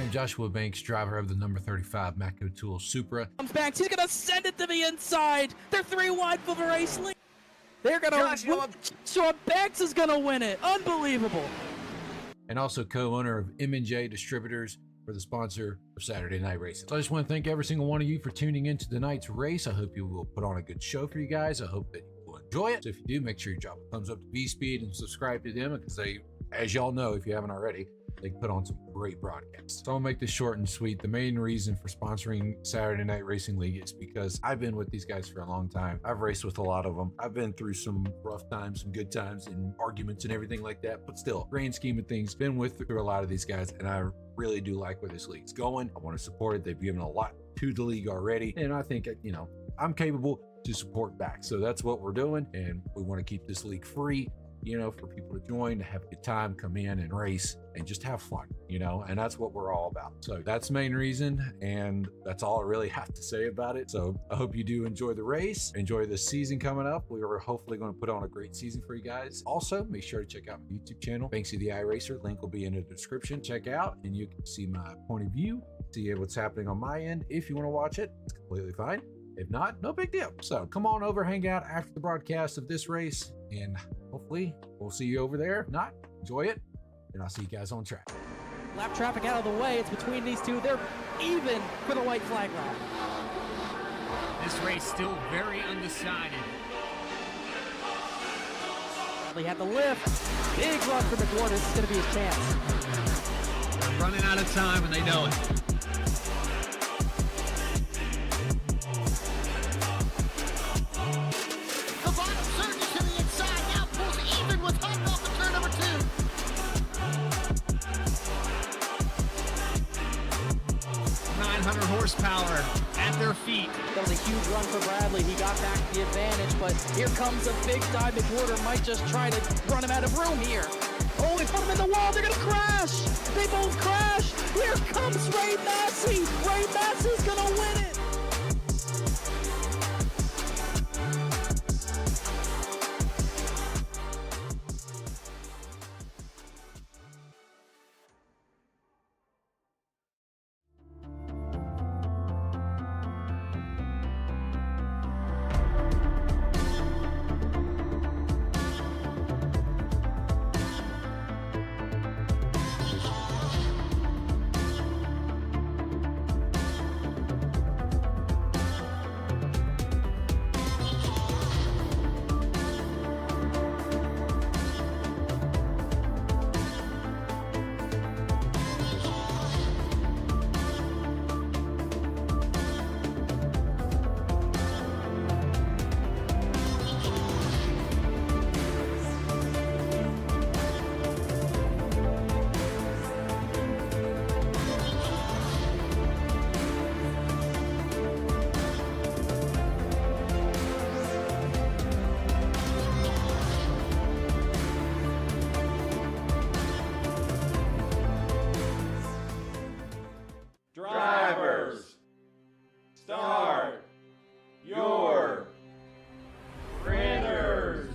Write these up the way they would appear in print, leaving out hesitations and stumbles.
I'm Joshua Banks, driver of the number 35 Matco Tool Supra. Comes back, he's gonna send it to the inside. They're 3 wide for the race lead. They're gonna Joshua Banks is gonna win it. Unbelievable. And also co-owner of M&J Distributors for the sponsor of Saturday Night Racing. So I just want to thank every single one of you for tuning into tonight's race. I hope you will put on a good show for you guys. I hope that you will enjoy it. So if you do, make sure you drop a thumbs up to V-Speed and subscribe to them, because they, as y'all know, if you haven't already, they put on some great broadcasts. So I'll make this short and sweet. The main reason for sponsoring Saturday Night Racing League is because I've been with these guys for a long time. I've raced with a lot of them. I've been through some rough times, some good times, and arguments and everything like that. But still, grand scheme of things, been through a lot of these guys, and I really do like where this league's going. I want to support it. They've given a lot to the league already, and I think, you know, I'm capable to support back. So that's what we're doing, and we want to keep this league free, you know, for people to join, to have a good time, come in and race and just have fun, you know, and that's what we're all about. So that's the main reason, and that's all I really have to say about it. So I hope you do enjoy the race, enjoy the season coming up. We are hopefully going to put on a great season for you guys. Also, make sure to check out my YouTube channel, Banksy the iRacer. Link will be in the description. Check out, and you can see my point of view, see what's happening on my end. If you want to watch it, it's completely fine. If not, no big deal. So come on over, hang out after the broadcast of this race, and hopefully we'll see you over there. If not, enjoy it, and I'll see you guys on track. Lap traffic out of the way. It's between these two. They're even for the white flag lap. This race still very undecided. Bradley had the lift. Big run for McWard. This is going to be his chance. They're running out of time, and they know it. Horsepower at their feet. That was a huge run for Bradley. He got back the advantage, but here comes a big dive. McWhorter might just try to run him out of room here. Oh, they put him in the wall. They're going to crash. They both crash. Here comes Ray Massey. Ray Massey's going to win it. Drivers, start your printers.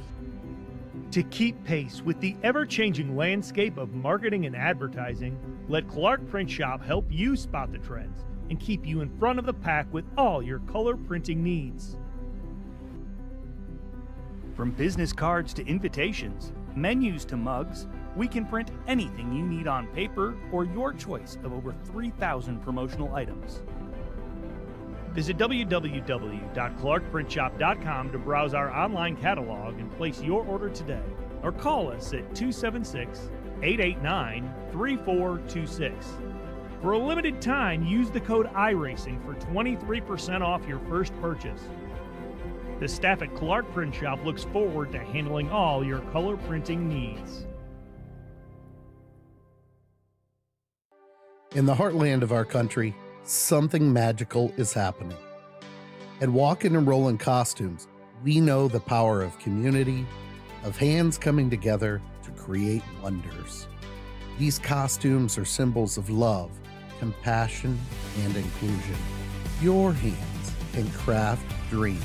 To keep pace with the ever-changing landscape of marketing and advertising, let Clark Print Shop help you spot the trends and keep you in front of the pack with all your color printing needs. From business cards to invitations, menus to mugs, we can print anything you need on paper or your choice of over 3,000 promotional items. Visit www.clarkprintshop.com to browse our online catalog and place your order today, or call us at 276-889-3426. For a limited time, use the code iRacing for 23% off your first purchase. The staff at Clark Print Shop looks forward to handling all your color printing needs. In the heartland of our country, something magical is happening. At Walkin' and Rollin' Costumes, we know the power of community, of hands coming together to create wonders. These costumes are symbols of love, compassion, and inclusion. Your hands can craft dreams.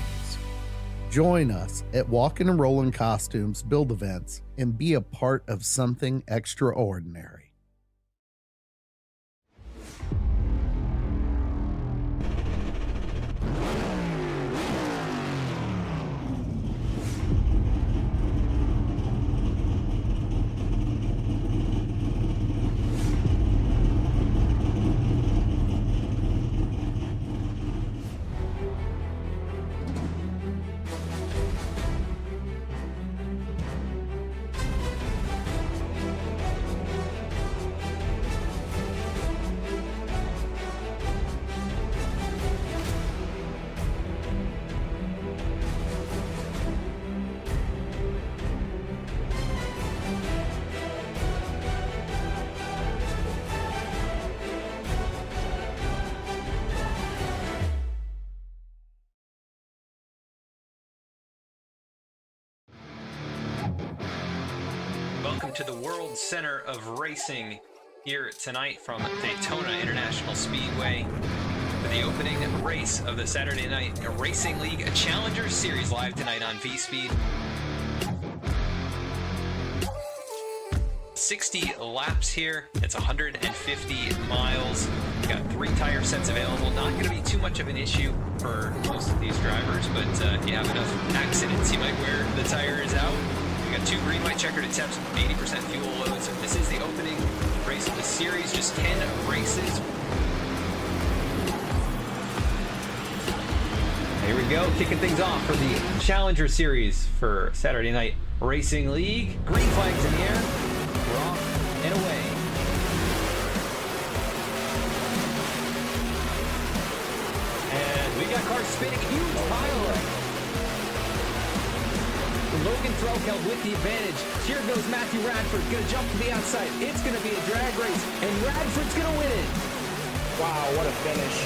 Join us at Walkin' and Rollin' Costumes build events and be a part of something extraordinary. Welcome to the World Center of Racing here tonight from Daytona International Speedway for the opening race of the Saturday Night Racing League Challenger Series, live tonight on V-Speed. 60 laps here. It's 150 miles. We got 3 tire sets available. Not going to be too much of an issue for most of these drivers, but if you have enough accidents, you might wear the tires out. We got 2 green white checkered attempts, 80% fuel load. So this is the opening race of the series. Just 10 races. Here we go, kicking things off for the Challenger Series for Saturday Night Racing League. Green flags in the air. We're off and away. And we got cars spinning, huge pile. Logan Threlkeld with the advantage. Here goes Matthew Radford, gonna jump to the outside. It's gonna be a drag race, and Radford's gonna win it. Wow, what a finish.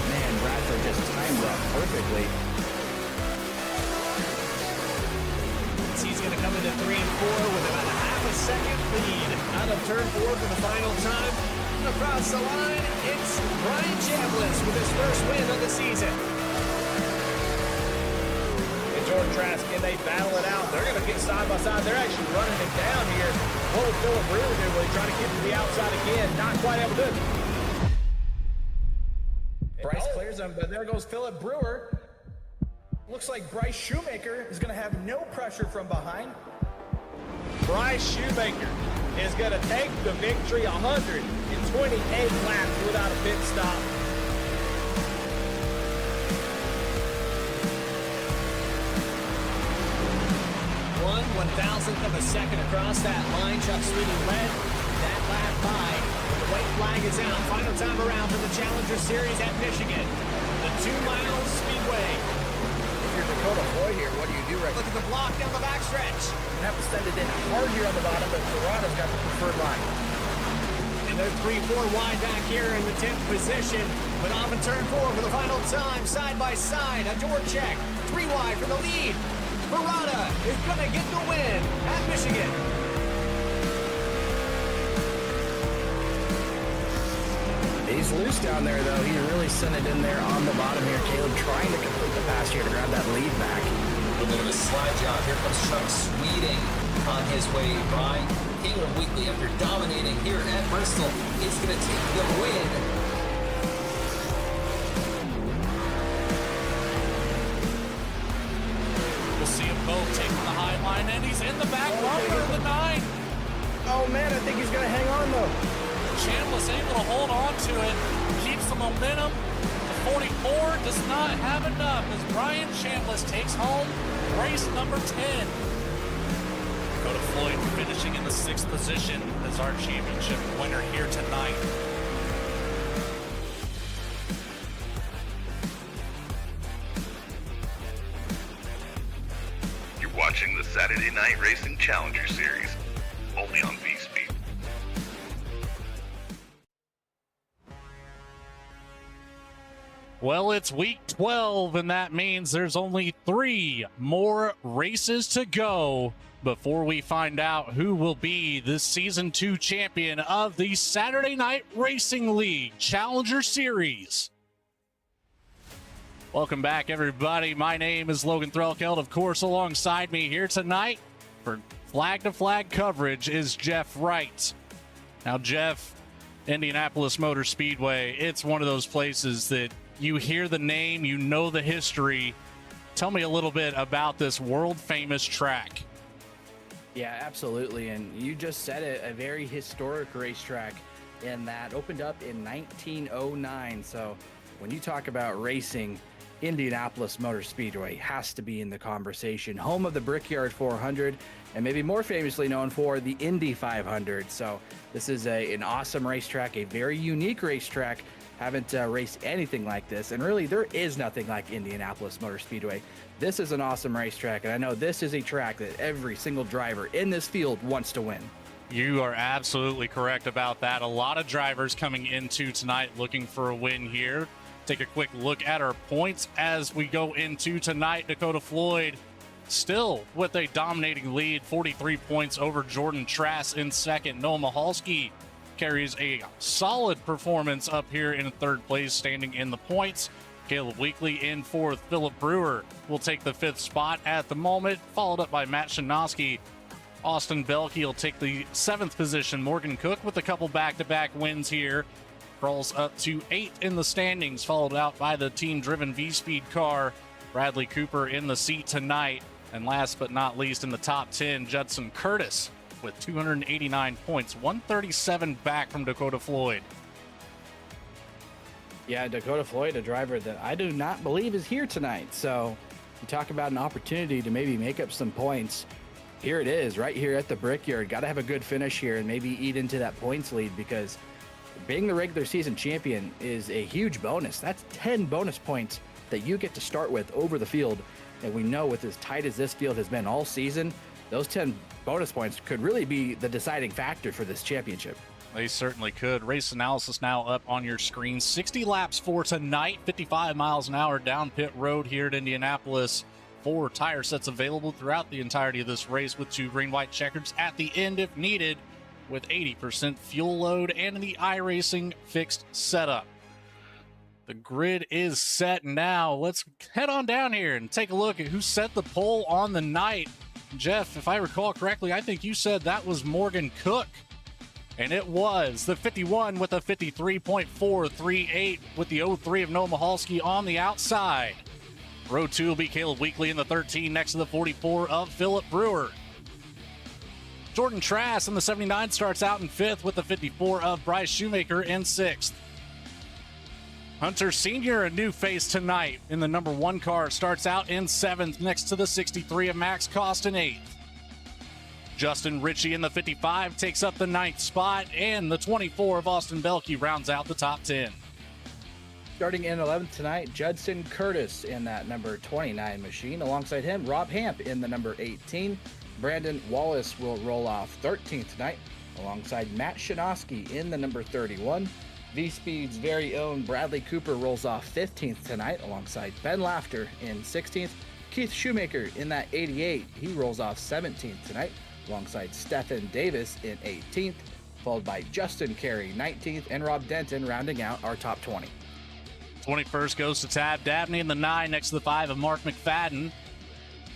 Man, Radford just timed that perfectly. He's going to come into 3 and 4 with about a half a second lead. Out of turn 4 for the final time. Across the line, it's Brian Chambliss with his first win of the season. And Jordan Trask, and they battle it out. They're going to get side by side. They're actually running it down here. What will Philip Brewer do? Will he try to get to the outside again? Not quite able to do it. Bryce clears him, but there goes Philip Brewer. Looks like Bryce Shoemaker is going to have no pressure from behind. Bryce Shoemaker is going to take the victory, 128 laps without a pit stop. One 1,000th of a second across that line. Chuck Sweeney led that lap by. The white flag is out. Final time around for the Challenger Series at Michigan. The 2-mile speedway. Dakota Floyd here, what do you do right Look at the block down the backstretch. You have to send it in hard here on the bottom, but Toronto's got the preferred line. And they're 3-4 wide back here in the 10th position. But off in turn 4 for the final time, side by side. A door check, 3 wide for the lead. Barada is going to get the win at Michigan. He's loose down there, though. He really sent it in there on the bottom here. Caleb trying to complete the pass here to grab that lead back. A little bit of a slide job. Here comes Chuck Sweeting on his way by. Caleb Weekly, after dominating here at Bristol, is going to take the win. We'll see them both taking the high line, and he's in the back bumper of the 9. Oh, man, I think he's going to hang on, though. Chambliss able to hold on to it, keeps the momentum. The 44 does not have enough as Brian Chambliss takes home race number 10. Dakota Floyd finishing in the 6th position as our championship winner here tonight. You're watching the Saturday Night Racing Challenger Series, only on V-Speed. Well, it's week 12, and that means there's only 3 more races to go before we find out who will be the Season 2 champion of the Saturday Night Racing League Challenger Series. Welcome back, everybody. My name is Logan Threlkeld. Of course, alongside me here tonight for flag-to-flag coverage is Jeff Wright. Now, Jeff, Indianapolis Motor Speedway, it's one of those places that you hear the name, you know the history. Tell me a little bit about this world-famous track. Yeah, absolutely. And you just said it, a very historic racetrack, and that opened up in 1909. So when you talk about racing, Indianapolis Motor Speedway has to be in the conversation. Home of the Brickyard 400, and maybe more famously known for the Indy 500. So this is an awesome racetrack, a very unique racetrack. Haven't raced anything like this, and really there is nothing like Indianapolis Motor Speedway. This is an awesome racetrack, and I know this is a track that every single driver in this field wants to win. You are absolutely correct about that. A lot of drivers coming into tonight looking for a win here. Take a quick look at our points as we go into tonight. Dakota Floyd still with a dominating lead, 43 points over Jordan Trask in second. Noah Mahalski carries a solid performance up here in third place, standing in the points. Caleb Weekly in fourth. Philip Brewer will take the fifth spot at the moment, followed up by Matt Shanoski. Austin Belkey will take the seventh position. Morgan Cook with a couple back-to-back wins here crawls up to 8th in the standings, followed out by the team-driven V-Speed car. Bradley Cooper in the seat tonight. And last but not least, in the top 10, Judson Curtis with 289 points, 137 back from Dakota Floyd. Yeah, Dakota Floyd, a driver that I do not believe is here tonight. So you talk about an opportunity to maybe make up some points. Here it is, right here at the Brickyard. Got to have a good finish here and maybe eat into that points lead, because being the regular season champion is a huge bonus. That's 10 bonus points that you get to start with over the field. And we know with as tight as this field has been all season, those 10 bonus points could really be the deciding factor for this championship. They certainly could. Race analysis now up on your screen. 60 laps for tonight, 55 miles an hour down pit road here at Indianapolis. 4 tire sets available throughout the entirety of this race, with 2 green-white checkers at the end if needed, with 80% fuel load and in the iRacing fixed setup. The grid is set now. Let's head on down here and take a look at who set the pole on the night. Jeff, if I recall correctly, I think you said that was Morgan Cook. And it was the 51 with a 53.438 with the 03 of Noah Mahalski on the outside. Row 2 will be Caleb Weekly in the 13 next to the 44 of Philip Brewer. Jordan Trask in the 79 starts out in 5th with the 54 of Bryce Shoemaker in 6th. Hunter Sr., a new face tonight in the number 1 car, starts out in 7th next to the 63 of Max Cost in 8th. Justin Ritchie in the 55 takes up the 9th spot, and the 24 of Austin Belkey rounds out the top 10. Starting in 11th tonight, Judson Curtis in that number 29 machine. Alongside him, Rob Hamp in the number 18. Brandon Wallace will roll off 13th tonight, alongside Matt Shanoski in the number 31. V-Speed's very own Bradley Cooper rolls off 15th tonight, alongside Ben Laughter in 16th. Keith Shoemaker in that 88, he rolls off 17th tonight, alongside Stephen Davis in 18th, followed by Justin Carey 19th, and Rob Denton rounding out our top 20. 21st goes to Tab Dabney in the 9 next to the 5 of Mark McFadden.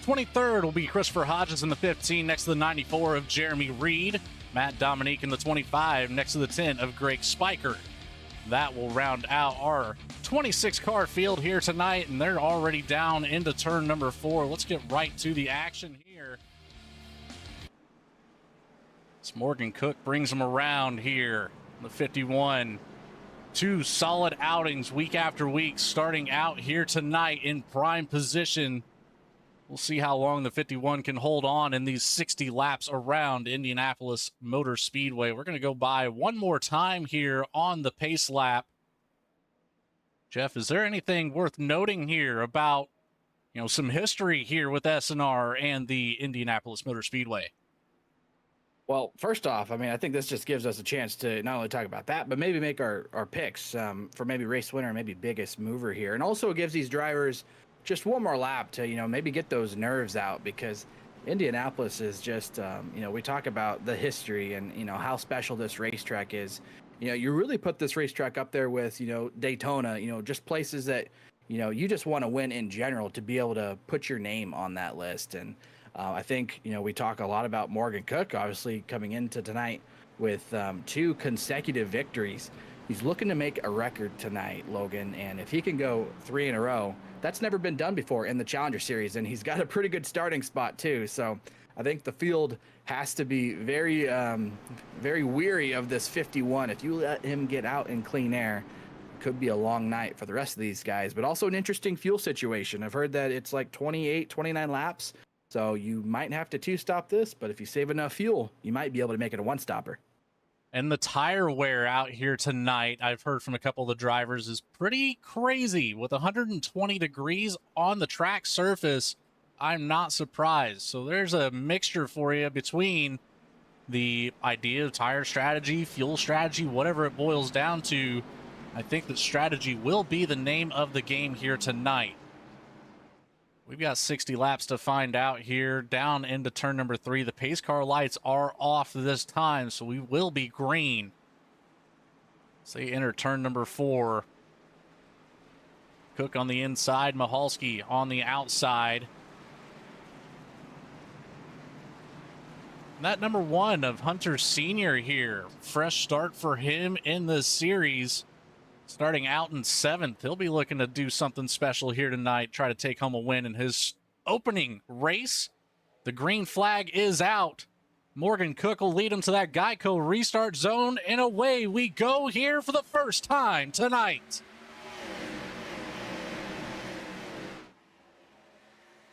23rd will be Christopher Hodges in the 15 next to the 94 of Jeremy Reed. Matt Dominique in the 25 next to the 10 of Greg Spiker. That will round out our 26 car field here tonight, and they're already down into turn number 4. Let's get right to the action here. As Morgan Cook brings them around here, the 51. 2 solid outings week after week, starting out here tonight in prime position. We'll see how long the 51 can hold on in these 60 laps around Indianapolis Motor Speedway. We're going to go by one more time here on the pace lap. Jeff, is there anything worth noting here about, some history here with SNR and the Indianapolis Motor Speedway? Well, first off, I think this just gives us a chance to not only talk about that, but maybe make our picks for maybe race winner and maybe biggest mover here. And also it gives these drivers just one more lap to, maybe get those nerves out, because Indianapolis is just, we talk about the history and, how special this racetrack is. You really put this racetrack up there with, Daytona, just places that, you just want to win in general, to be able to put your name on that list. And I think, we talk a lot about Morgan Cook, obviously coming into tonight with 2 consecutive victories. He's looking to make a record tonight, Logan, and if he can go 3 in a row, that's never been done before in the Challenger Series, and he's got a pretty good starting spot too. So I think the field has to be very, very weary of this 51. If you let him get out in clean air, it could be a long night for the rest of these guys, but also an interesting fuel situation. I've heard that it's like 28, 29 laps, so you might have to 2-stop this, but if you save enough fuel, you might be able to make it a 1-stopper. And the tire wear out here tonight, I've heard from a couple of the drivers, is pretty crazy. With 120 degrees on the track surface, I'm not surprised. So there's a mixture for you between the idea of tire strategy, fuel strategy, whatever it boils down to. I think that strategy will be the name of the game here tonight. We've got 60 laps to find out here. Down into turn number 3. The pace car lights are off this time, so we will be green. So they enter turn number 4. Cook on the inside, Mahalski on the outside. And that number 1 of Hunter Sr. here. Fresh start for him in the series. Starting out in 7th. He'll be looking to do something special here tonight. Try to take home a win in his opening race. The green flag is out. Morgan Cook will lead him to that Geico restart zone. And away we go here for the first time tonight.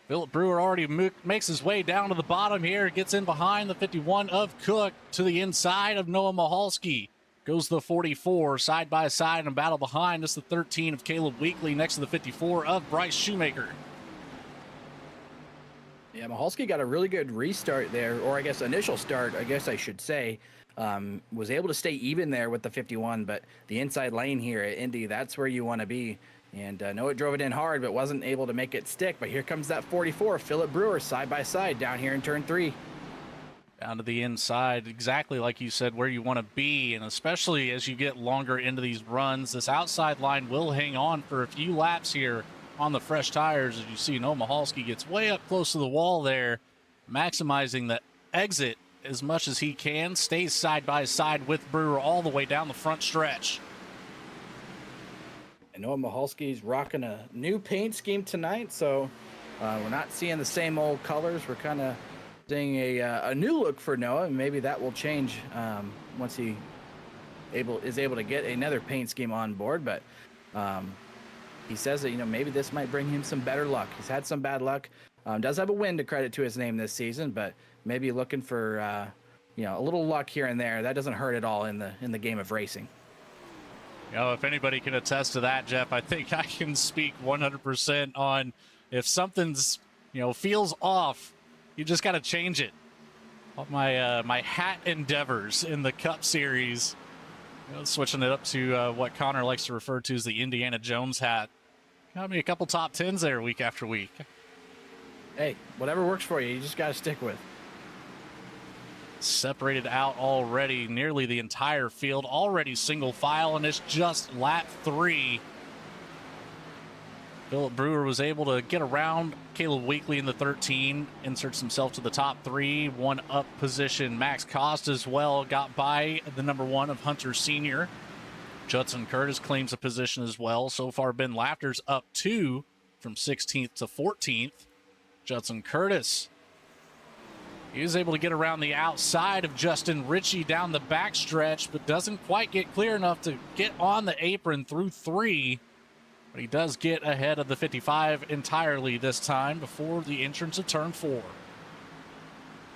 Philip Brewer already makes his way down to the bottom here. Gets in behind the 51 of Cook to the inside of Noah Mahalski. Goes the 44 side by side and battle behind. This is the 13 of Caleb Weekly next to the 54 of Bryce Shoemaker. Yeah, Mahalski got a really good restart there, or I guess initial start, I guess I should say. Was able to stay even there with the 51, but the inside lane here at Indy, that's where you want to be. And Noah drove it in hard, but wasn't able to make it stick. But here comes that 44, Philip Brewer, side by side down here in turn 3. Down to the inside, exactly like you said, where you want to be. And especially as you get longer into these runs, this outside line will hang on for a few laps here on the fresh tires. As you see, Noah Mahalski gets way up close to the wall there, maximizing the exit as much as he can. Stays side by side with Brewer all the way down the front stretch. And Noah Mahalski's rocking a new paint scheme tonight, so we're not seeing the same old colors. We're kind of seeing a new look for Noah, and maybe that will change once he is able to get another paint scheme on board. But he says that maybe this might bring him some better luck. He's had some bad luck. Does have a win to credit to his name this season, but maybe looking for a little luck here and there. That doesn't hurt at all in the game of racing. If anybody can attest to that, Jeff, I think I can speak 100% on if something's feels off. You just got to change it. My hat endeavors in the Cup Series, switching it up to what Connor likes to refer to as the Indiana Jones hat. Got me a couple top 10s there week after week. Hey, whatever works for you, you just got to stick with. Separated out already, nearly the entire field, already single file, and it's just lap 3. Philip Brewer was able to get around Caleb Weekly in the 13, inserts himself to the top 3, one up position. Max Cost as well got by the number 1 of Hunter Sr. Judson Curtis claims a position as well. So far, Ben Laughter's up 2 from 16th to 14th. Judson Curtis, he was able to get around the outside of Justin Ritchie down the backstretch, but doesn't quite get clear enough to get on the apron through 3. But he does get ahead of the 55 entirely this time before the entrance of turn 4.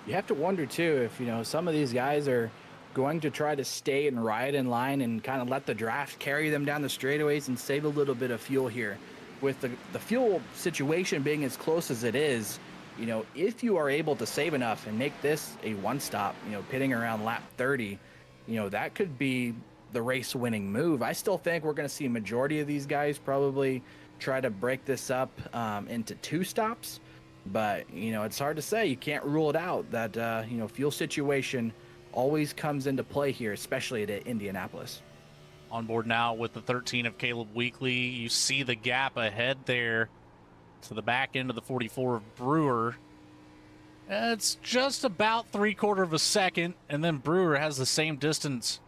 You have to wonder, too, if, some of these guys are going to try to stay and ride in line and kind of let the draft carry them down the straightaways and save a little bit of fuel here. With the fuel situation being as close as it is, if you are able to save enough and make this a one-stop, pitting around lap 30, that could be the race-winning move. I still think we're going to see a majority of these guys probably try to break this up into 2 stops. But, it's hard to say. You can't rule it out that, fuel situation always comes into play here, especially at Indianapolis. On board now with the 13 of Caleb Weekly. You see the gap ahead there to the back end of the 44 of Brewer. It's just about 3/4 of a second, and then Brewer has the same distance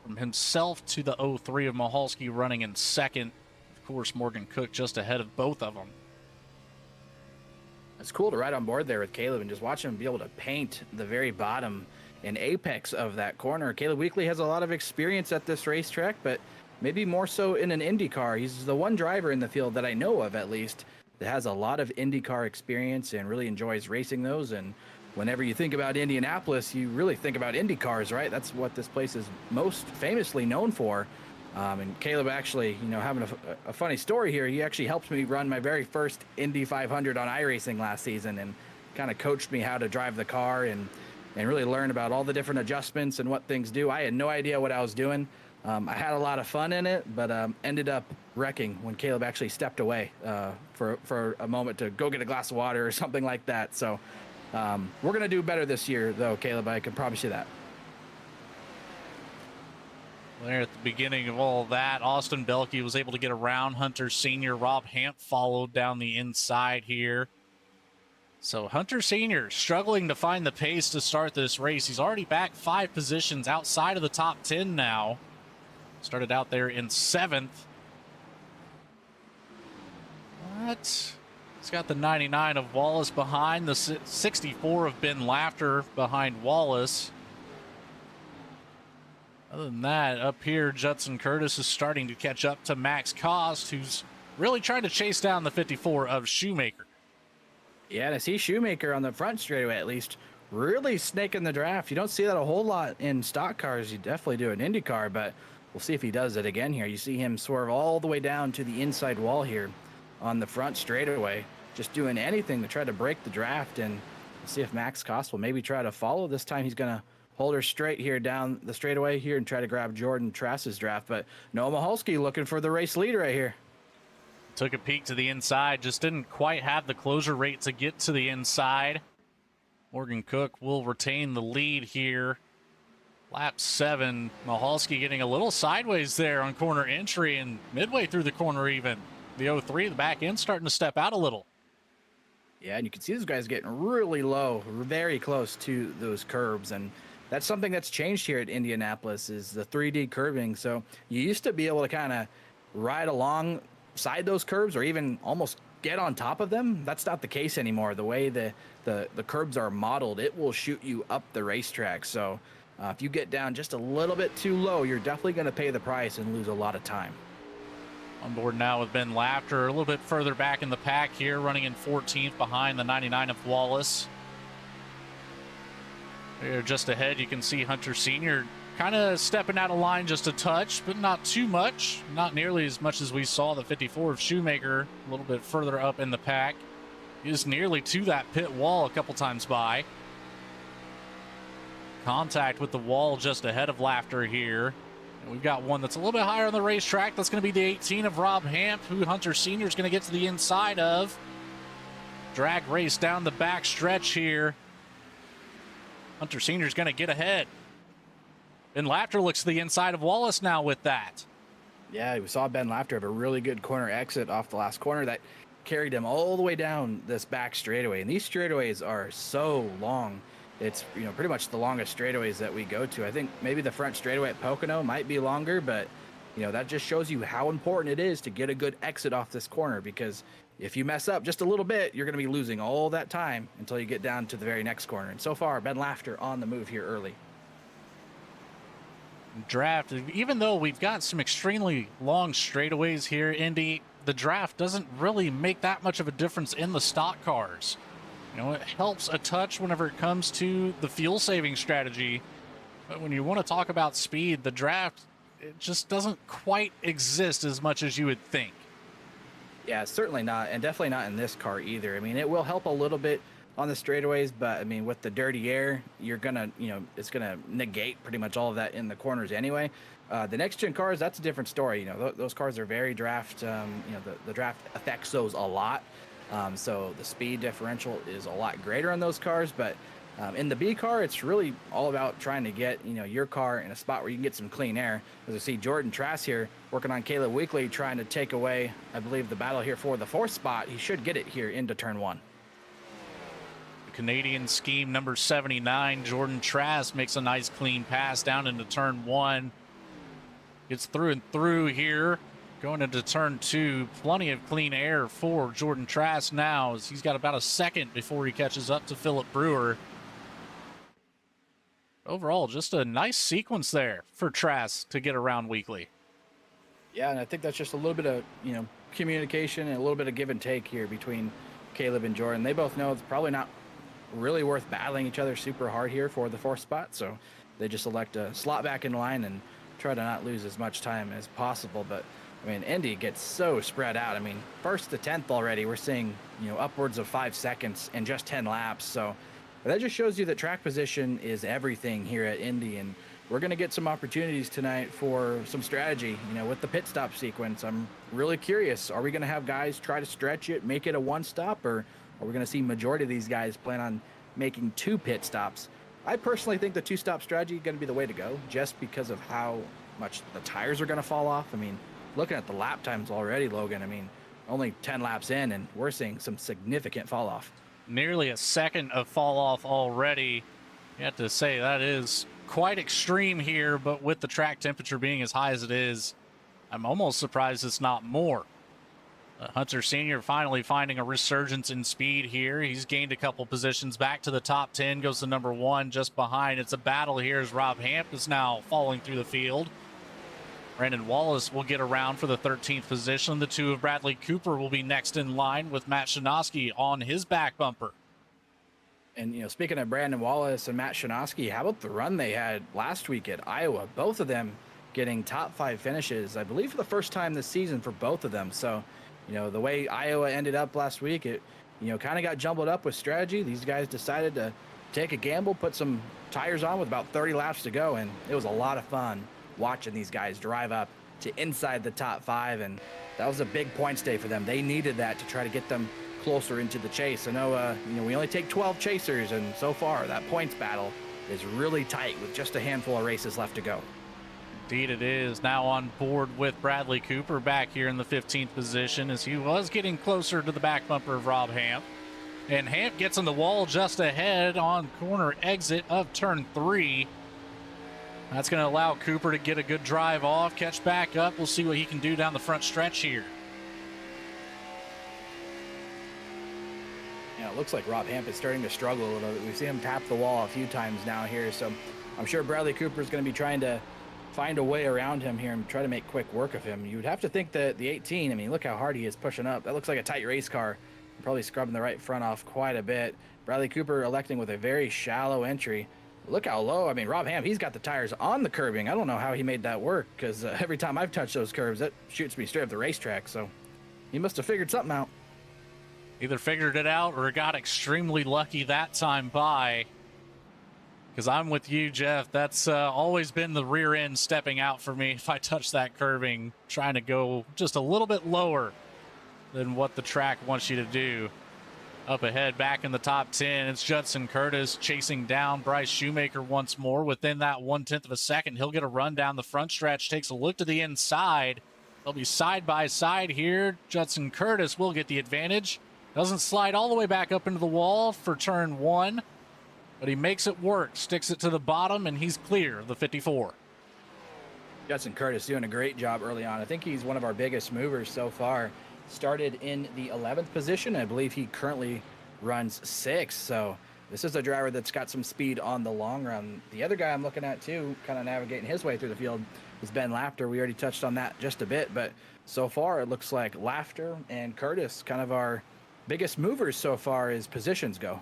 from himself to the 03 of Mahalski running in second. Of course, Morgan Cook just ahead of both of them. It's cool to ride on board there with Caleb and just watch him be able to paint the very bottom and apex of that corner. Caleb Weekly has a lot of experience at this racetrack, but maybe more so in an Indy car. He's the one driver in the field that I know of, at least, that has a lot of Indy car experience and really enjoys racing those. And whenever you think about Indianapolis, you really think about Indy cars, right? That's what this place is most famously known for. And Caleb actually, having a funny story here, he actually helped me run my very first Indy 500 on iRacing last season and kind of coached me how to drive the car and really learn about all the different adjustments and what things do. I had no idea what I was doing. I had a lot of fun in it, but ended up wrecking when Caleb actually stepped away for a moment to go get a glass of water or something like that. So we're going to do better this year, though, Caleb. I can promise you that. There at the beginning of all that, Austin Belke was able to get around Hunter Sr. Rob Hamp followed down the inside here. So Hunter Sr. struggling to find the pace to start this race. He's already back 5 positions outside of the top 10 now. Started out there in 7th. But he's got the 99 of Wallace behind, the 64 of Ben Laughter behind Wallace. Other than that, up here, Judson Curtis is starting to catch up to Max Cost, who's really trying to chase down the 54 of Shoemaker. Yeah, and I see Shoemaker on the front straightaway, at least, really snaking the draft. You don't see that a whole lot in stock cars. You definitely do in Indy car, but we'll see if he does it again here. You see him swerve all the way down to the inside wall here on the front straightaway, just doing anything to try to break the draft. And we'll see if Max Cost will maybe try to follow. This time he's going to hold her straight here down the straightaway here and try to grab Jordan Trass's draft. But Noah Mahalski looking for the race leader right here. Took a peek to the inside, just didn't quite have the closure rate to get to the inside. Morgan Cook will retain the lead here. Lap 7, Mahalski getting a little sideways there on corner entry and midway through the corner even. The 03, the back end starting to step out a little. Yeah, and you can see those guys getting really low, very close to those curbs. And that's something that's changed here at Indianapolis is the 3D curbing. So you used to be able to kind of ride alongside those curbs or even almost get on top of them. That's not the case anymore. The way the curbs are modeled, it will shoot you up the racetrack. So if you get down just a little bit too low, you're definitely going to pay the price and lose a lot of time. On board now with Ben Laughter, a little bit further back in the pack here, running in 14th behind the 99 of Wallace. There just ahead, you can see Hunter Sr. kind of stepping out of line just a touch, but not too much. Not nearly as much as we saw the 54 of Shoemaker a little bit further up in the pack. He is nearly to that pit wall a couple times by. Contact with the wall just ahead of Laughter here. And we've got one that's a little bit higher on the racetrack. That's going to be the 18 of Rob Hamp, who Hunter Sr. is going to get to the inside of. Drag race down the back stretch here. Hunter Sr. is going to get ahead. Ben Laughter looks to the inside of Wallace now with that. Yeah, we saw Ben Laughter have a really good corner exit off the last corner that carried him all the way down this back straightaway. And these straightaways are so long. It's, pretty much the longest straightaways that we go to. I think maybe the front straightaway at Pocono might be longer, but, that just shows you how important it is to get a good exit off this corner, because if you mess up just a little bit, you're going to be losing all that time until you get down to the very next corner. And so far, Ben Laughter on the move here early. Draft, even though we've got some extremely long straightaways here, Indy, the draft doesn't really make that much of a difference in the stock cars. It helps a touch whenever it comes to the fuel saving strategy. But when you want to talk about speed, the draft, it just doesn't quite exist as much as you would think. Yeah, certainly not, and definitely not in this car either. I mean, it will help a little bit on the straightaways, but I mean, with the dirty air, you're gonna, it's gonna negate pretty much all of that in the corners anyway. The next gen cars, that's a different story. Those cars are very draft. The draft affects those a lot. So the speed differential is a lot greater on those cars, but in the B car, it's really all about trying to get, your car in a spot where you can get some clean air. As I see Jordan Trass here working on Caleb Weekly, trying to take away, I believe, the battle here for the 4th spot. He should get it here into turn 1. The Canadian scheme number 79, Jordan Trass makes a nice clean pass down into turn 1. Gets through and through here. Going into turn 2, plenty of clean air for Jordan Trass now, as he's got about a second before he catches up to Philip Brewer. Overall, just a nice sequence there for Trass to get around Weekly. Yeah, and I think that's just a little bit of, communication and a little bit of give and take here between Caleb and Jordan. They both know it's probably not really worth battling each other super hard here for the 4th spot, so they just elect to slot back in line and try to not lose as much time as possible. But I mean, Indy gets so spread out. I mean, 1st to 10th already, we're seeing, upwards of 5 seconds in just 10 laps. So that just shows you that track position is everything here at Indy. And, we're going to get some opportunities tonight for some strategy, with the pit stop sequence. I'm really curious. Are we going to have guys try to stretch it, make it a one stop, or are we going to see majority of these guys plan on making 2 pit stops? I personally think the 2-stop strategy is going to be the way to go, just because of how much the tires are going to fall off. I mean, looking at the lap times already, Logan, only 10 laps in, and we're seeing some significant fall off. Nearly a second of fall off already. You have to say that is quite extreme here, but with the track temperature being as high as it is, I'm almost surprised it's not more. Hunter Sr. finally finding a resurgence in speed here. He's gained a couple positions back to the top 10, goes to number 1 just behind. It's a battle here as Rob Hamp is now falling through the field. Brandon Wallace will get around for the 13th position. The 2 of Bradley Cooper will be next in line with Matt Shinosky on his back bumper. And, speaking of Brandon Wallace and Matt Shinosky, how about the run they had last week at Iowa? Both of them getting top 5 finishes, I believe, for the first time this season for both of them. So, the way Iowa ended up last week, it, kind of got jumbled up with strategy. These guys decided to take a gamble, put some tires on with about 30 laps to go, and it was a lot of fun watching these guys drive up to inside the top 5, and that was a big points day for them. They needed that to try to get them closer into the chase. I know, we only take 12 chasers, and so far that points battle is really tight with just a handful of races left to go. Indeed it is. Now on board with Bradley Cooper back here in the 15th position as he was getting closer to the back bumper of Rob Hamp. And Hamp gets on the wall just ahead on corner exit of turn 3. That's going to allow Cooper to get a good drive off, catch back up. We'll see what he can do down the front stretch here. Yeah, it looks like Rob Hamp is starting to struggle a little bit. We've seen him tap the wall a few times now here, so I'm sure Bradley Cooper is going to be trying to find a way around him here and try to make quick work of him. You would have to think that the 18, look how hard he is pushing up. That looks like a tight race car. Probably scrubbing the right front off quite a bit. Bradley Cooper electing with a very shallow entry. Look how low. Rob Hamp, he's got the tires on the curbing. I don't know how he made that work, because every time I've touched those curbs, that shoots me straight up the racetrack. So he must have figured something out. Either figured it out or got extremely lucky that time by. Because I'm with you, Jeff. That's always been the rear end stepping out for me if I touch that curbing, trying to go just a little bit lower than what the track wants you to do. Up ahead, back in the top 10, it's Judson Curtis chasing down Bryce Shoemaker once more. Within that 1/10 of a second, he'll get a run down the front stretch, takes a look to the inside. They'll be side by side here. Judson Curtis will get the advantage. Doesn't slide all the way back up into the wall for turn 1, but he makes it work, sticks it to the bottom, and he's clear of the 54. Judson Curtis doing a great job early on. I think he's one of our biggest movers so far. Started in the 11th position. I believe he currently runs 6th. So this is a driver that's got some speed on the long run. The other guy I'm looking at too, kind of navigating his way through the field, is Ben Lafter. We already touched on that just a bit, but so far it looks like Lafter and Curtis kind of our biggest movers so far as positions go.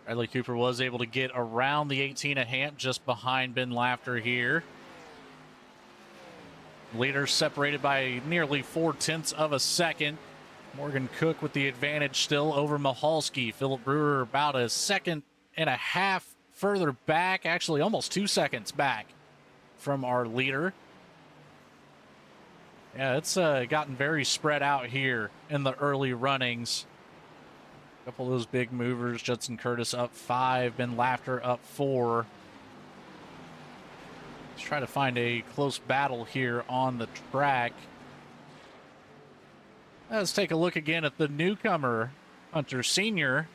Bradley Cooper was able to get around the 18 of Hamp just behind Ben Lafter here. Leaders separated by nearly 4/10 of a second. Morgan Cook with the advantage still over Mahalski. Philip Brewer about a second and a half further back, actually almost 2 seconds back from our leader. Yeah, it's gotten very spread out here in the early runnings. A couple of those big movers. Judson Curtis up 5, Ben Lafter up 4. Let's try to find a close battle here on the track. Let's take a look again at the newcomer, Hunter Sr.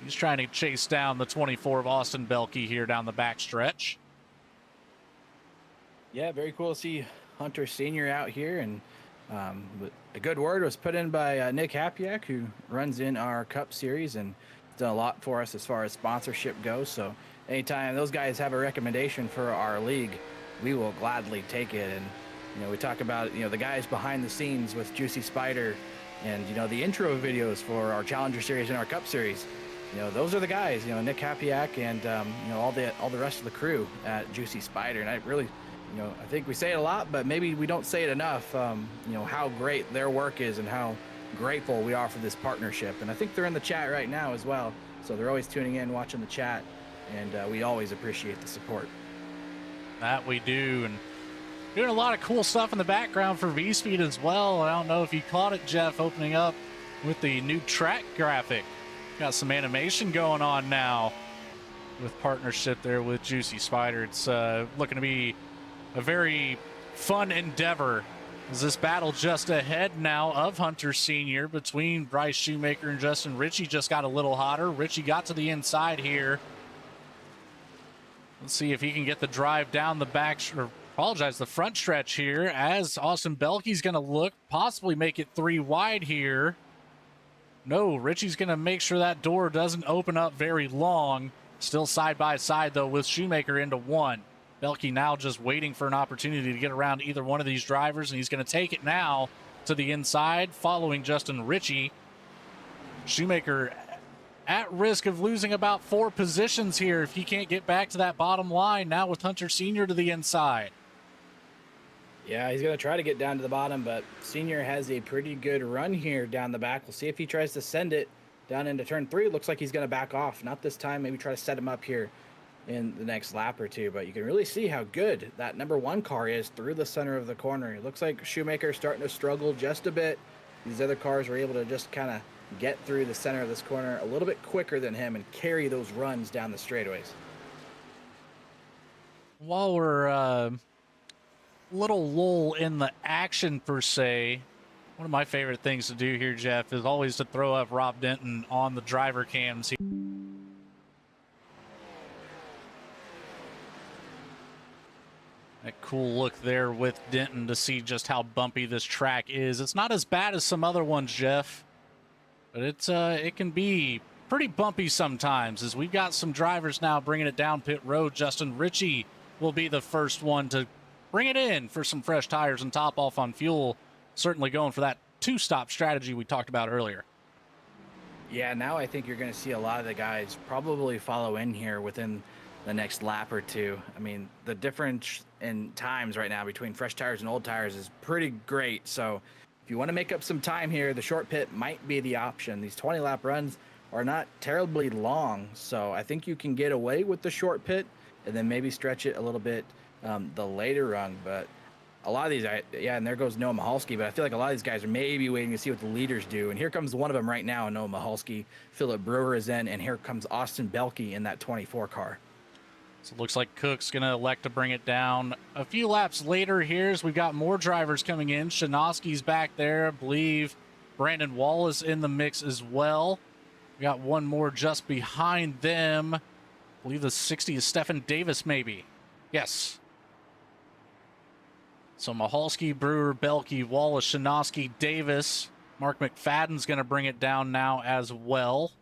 He's trying to chase down the 24 of Austin Belke here down the backstretch. Yeah, very cool to see Hunter Sr. out here, and a good word was put in by Nick Hapiak, who runs in our Cup Series and done a lot for us as far as sponsorship goes. So anytime those guys have a recommendation for our league, we will gladly take it. And we talk about the guys behind the scenes with Juicy Spider, and the intro videos for our Challenger Series and our Cup Series. Those are the guys. Nick Hapiak and all the rest of the crew at Juicy Spider. And I really, I think we say it a lot, but maybe we don't say it enough. How great their work is and how grateful we are for this partnership. And I think they're in the chat right now as well, so they're always tuning in, watching the chat, and we always appreciate the support. That we do, and doing a lot of cool stuff in the background for V-Speed as well. I don't know if you caught it, Jeff, opening up with the new track graphic. Got some animation going on now with partnership there with Juicy Spider. It's looking to be a very fun endeavor as this battle just ahead now of Hunter Sr. between Bryce Shoemaker and Justin Ritchie just got a little hotter. Ritchie got to the inside here. Let's see if he can get the drive down the the front stretch here, as Austin Belkey's going to look, possibly make it 3 wide here. No, Ritchie's going to make sure that door doesn't open up very long. Still side by side, though, with Shoemaker into 1. Belkey now just waiting for an opportunity to get around either one of these drivers, and he's going to take it now to the inside, following Justin Ritchie. Shoemaker at risk of losing about 4 positions here if he can't get back to that bottom line now with Hunter Sr. to the inside. Yeah, he's going to try to get down to the bottom, but Senior has a pretty good run here down the back. We'll see if he tries to send it down into turn 3. Looks like he's going to back off. Not this time. Maybe try to set him up here in the next lap or two. But you can really see how good that number 1 car is through the center of the corner. It looks like Shoemaker's starting to struggle just a bit. These other cars were able to just kind of get through the center of this corner a little bit quicker than him and carry those runs down the straightaways. While we're little lull in the action per se, one of my favorite things to do here, Jeff, is always to throw up Rob Denton on the driver cams. That cool look there with Denton to see just how bumpy this track is. It's not as bad as some other ones, Jeff, but it can be pretty bumpy sometimes, as we've got some drivers now bringing it down pit road. Justin Ritchie will be the first one to bring it in for some fresh tires and top off on fuel. Certainly going for that 2-stop strategy we talked about earlier. Yeah, now I think you're going to see a lot of the guys probably follow in here within the next lap or two. I mean, the difference in times right now between fresh tires and old tires is pretty great. So if you want to make up some time here, the short pit might be the option. These 20-lap runs are not terribly long, so I think you can get away with the short pit and then maybe stretch it a little bit the later run. But a lot of these, yeah, and there goes Noah Mahalski, but I feel like a lot of these guys are maybe waiting to see what the leaders do. And here comes one of them right now, Noah Mahalski. Philip Brewer is in, and here comes Austin Belkey in that 24 car. So it looks like Cook's going to elect to bring it down a few laps later here, as we've got more drivers coming in. Shanoski's back there. I believe Brandon Wallace in the mix as well. We got one more just behind them. I believe the 60 is Stephen Davis, maybe. Yes. So Mahalski, Brewer, Belkey, Wallace, Shanoski, Davis. Mark McFadden's going to bring it down now as well.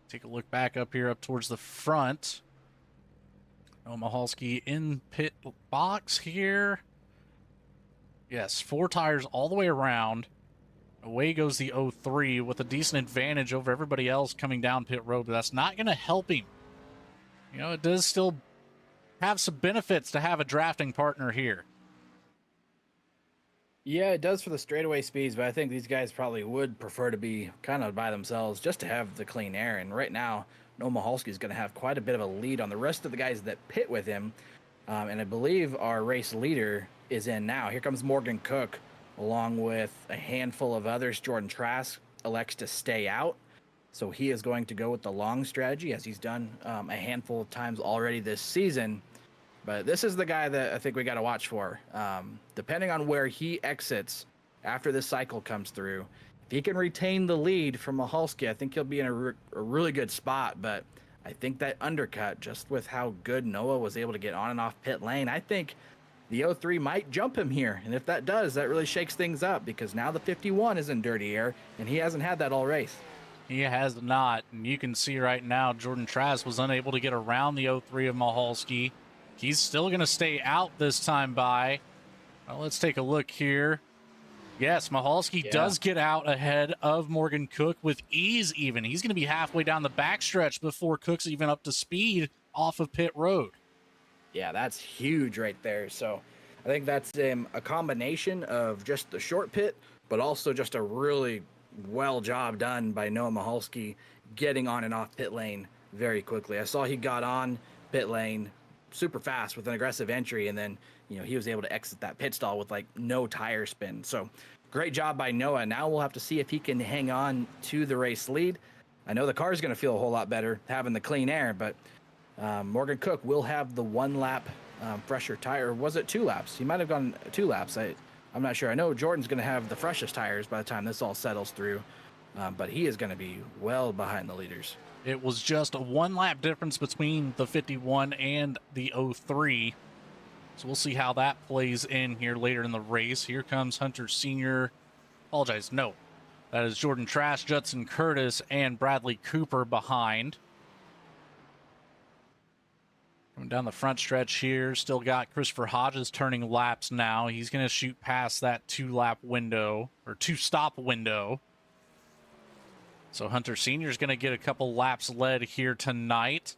Take a look back up here, up towards the front. Oh, Mahalski in pit box here. Yes, 4 tires all the way around. Away goes the 03 with a decent advantage over everybody else coming down pit road, but that's not going to help him. You know, it does still have some benefits to have a drafting partner here. Yeah, it does for the straightaway speeds, but I think these guys probably would prefer to be kind of by themselves just to have the clean air. And right now, Noah Mahalski is going to have quite a bit of a lead on the rest of the guys that pit with him. And I believe our race leader is in now. Here comes Morgan Cook, along with a handful of others. Jordan Trask elects to stay out. So he is going to go with the long strategy, as he's done a handful of times already this season. But this is the guy that I think we got to watch for. Depending on where he exits after this cycle comes through, if he can retain the lead from Mahalski, I think he'll be in a really good spot. But I think that undercut, just with how good Noah was able to get on and off pit lane, I think the 03 might jump him here. And if that does, that really shakes things up, because now the 51 is in dirty air, and he hasn't had that all race. He has not. And you can see right now, Jordan Trask was unable to get around the 03 of Mahalski. He's still going to stay out this time by. Well, let's take a look here. Yes, Mahalski does get out ahead of Morgan Cook with ease even. He's going to be halfway down the backstretch before Cook's even up to speed off of pit road. Yeah, that's huge right there. So I think that's a combination of just the short pit, but also just a really well job done by Noah Mahalski getting on and off pit lane very quickly. I saw he got on pit lane super fast with an aggressive entry, and then, you know, he was able to exit that pit stall with like no tire spin. So great job by Noah. Now we'll have to see if he can hang on to the race lead. I know the car is going to feel a whole lot better having the clean air, but Morgan Cook will have the 1 lap fresher tire. Or was it 2 laps? He might have gone 2 laps. I'm not sure. I know Jordan's going to have the freshest tires by the time this all settles through, but he is going to be well behind the leaders. It was just a 1 lap difference between the 51 and the 03. So we'll see how that plays in here later in the race. Here comes Hunter Sr. Apologize, no. That is Jordan Trash, Judson Curtis, and Bradley Cooper behind. Coming down the front stretch here, still got Christopher Hodges turning laps now. He's going to shoot past that 2-lap window, or 2-stop window. So Hunter Sr. is going to get a couple laps led here tonight.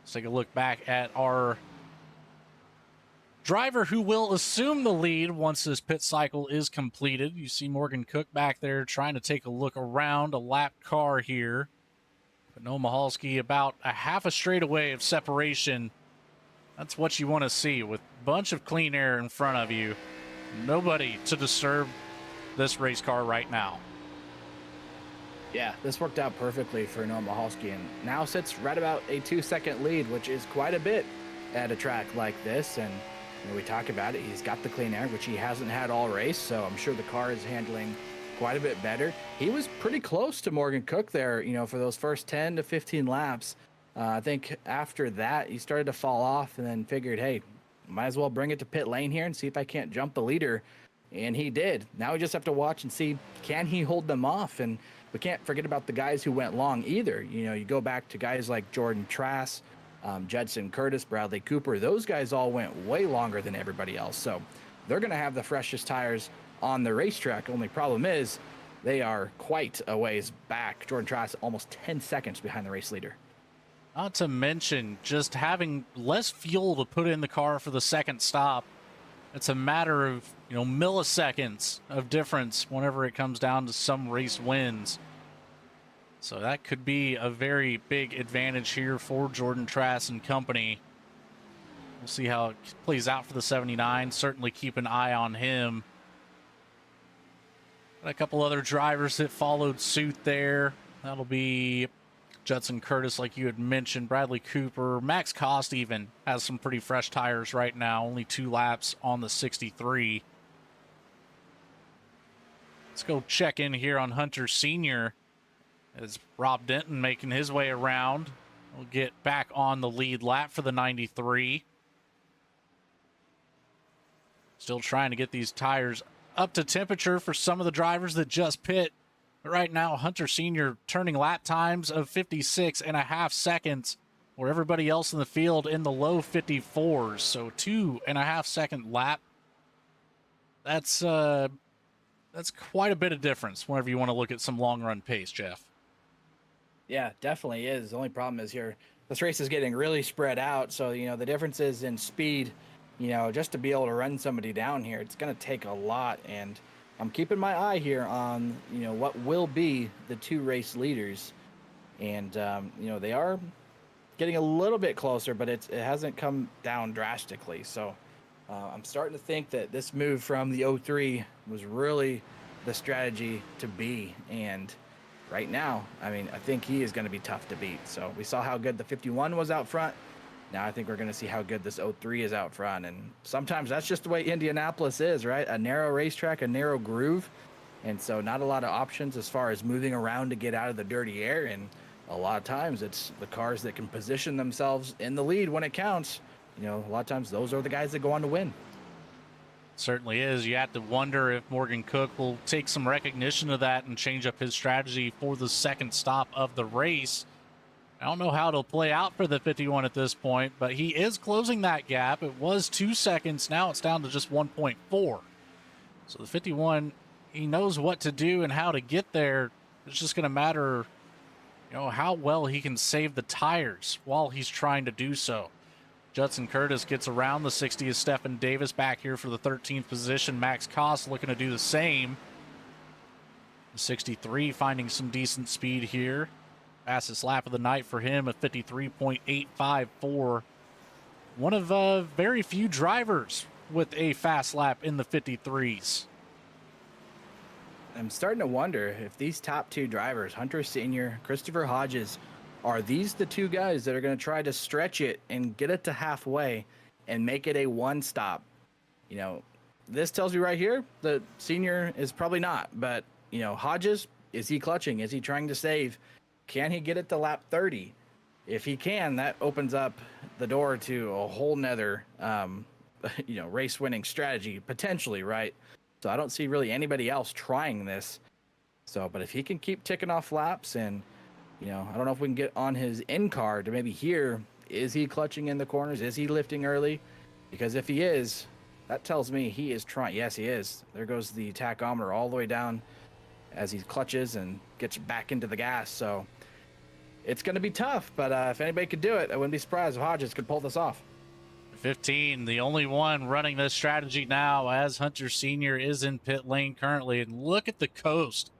Let's take a look back at our driver who will assume the lead once this pit cycle is completed. You see Morgan Cook back there trying to take a look around, a lap car here. But Noah Mahalski about a half a straightaway of separation. That's what you want to see with a bunch of clean air in front of you. Nobody to disturb this race car right now. Yeah, this worked out perfectly for Noah Mahalski, and now sits right about a 2-second lead, which is quite a bit at a track like this. And you know, we talk about it, he's got the clean air, which he hasn't had all race, so I'm sure the car is handling quite a bit better. He was pretty close to Morgan Cook there, you know, for those first 10 to 15 laps. I think after that, he started to fall off and then figured, hey, might as well bring it to pit lane here and see if I can't jump the leader. And he did. Now we just have to watch and see, can he hold them off? And we can't forget about the guys who went long either. You know, you go back to guys like Jordan Trass, Judson Curtis, Bradley Cooper. Those guys all went way longer than everybody else. So they're going to have the freshest tires on the racetrack. Only problem is they are quite a ways back. Jordan Trass almost 10 seconds behind the race leader. Not to mention just having less fuel to put in the car for the second stop. It's a matter of, you know, milliseconds of difference whenever it comes down to some race wins. So that could be a very big advantage here for Jordan Trass and company. We'll see how it plays out for the 79. Certainly keep an eye on him. Got a couple other drivers that followed suit there. That'll be Judson Curtis, like you had mentioned, Bradley Cooper, Max Cost even has some pretty fresh tires right now, only 2 laps on the 63. Let's go check in here on Hunter Sr. as Rob Denton making his way around. We'll get back on the lead lap for the 93. Still trying to get these tires up to temperature for some of the drivers that just pit. But right now, Hunter Sr. turning lap times of 56.5 seconds, where everybody else in the field in the low 54s. So 2.5 second lap. That's quite a bit of difference whenever you want to look at some long run pace, Jeff. Yeah, definitely is. The only problem is here, this race is getting really spread out. So, you know, the differences in speed, you know, just to be able to run somebody down here, it's going to take a lot. And I'm keeping my eye here on, you know, what will be the 2 race leaders. And, you know, they are getting a little bit closer, but it hasn't come down drastically. So I'm starting to think that this move from the 03 was really the strategy to be. And right now, I mean, I think he is going to be tough to beat. So we saw how good the 51 was out front. Now I think we're going to see how good this 03 is out front. And sometimes that's just the way Indianapolis is, right? A narrow racetrack, a narrow groove. And so not a lot of options as far as moving around to get out of the dirty air. And a lot of times it's the cars that can position themselves in the lead when it counts. You know, a lot of times those are the guys that go on to win. Certainly is. You have to wonder if Morgan Cook will take some recognition of that and change up his strategy for the second stop of the race. I don't know how it'll play out for the 51 at this point, but he is closing that gap. It was 2 seconds. Now it's down to just 1.4. So the 51, he knows what to do and how to get there. It's just going to matter, you know, how well he can save the tires while he's trying to do so. Judson Curtis gets around the 60 as Stephen Davis back here for the 13th position. Max Koss looking to do the same. The 63 finding some decent speed here. Fastest lap of the night for him at 53.854. one of very few drivers with a fast lap in the 53s. I'm starting to wonder if these top two drivers, Hunter Sr., Christopher Hodges, are these the two guys that are going to try to stretch it and get it to halfway and make it a one stop? You know, this tells you right here, the senior is probably not, but, you know, Hodges, is he clutching? Is he trying to save? Can he get it to lap 30? If he can, that opens up the door to a whole nother, you know, race winning strategy, potentially, right? So I don't see really anybody else trying this. So, but if he can keep ticking off laps and, you know, I don't know if we can get on his in car to maybe hear, is he clutching in the corners? Is he lifting early? Because if he is, that tells me he is trying. Yes, he is. There goes the tachometer all the way down as he clutches and gets back into the gas. So it's going to be tough, but if anybody could do it, I wouldn't be surprised if Hodges could pull this off. 15, the only one running this strategy now, as Hunter Sr. is in pit lane currently. And look at the coast.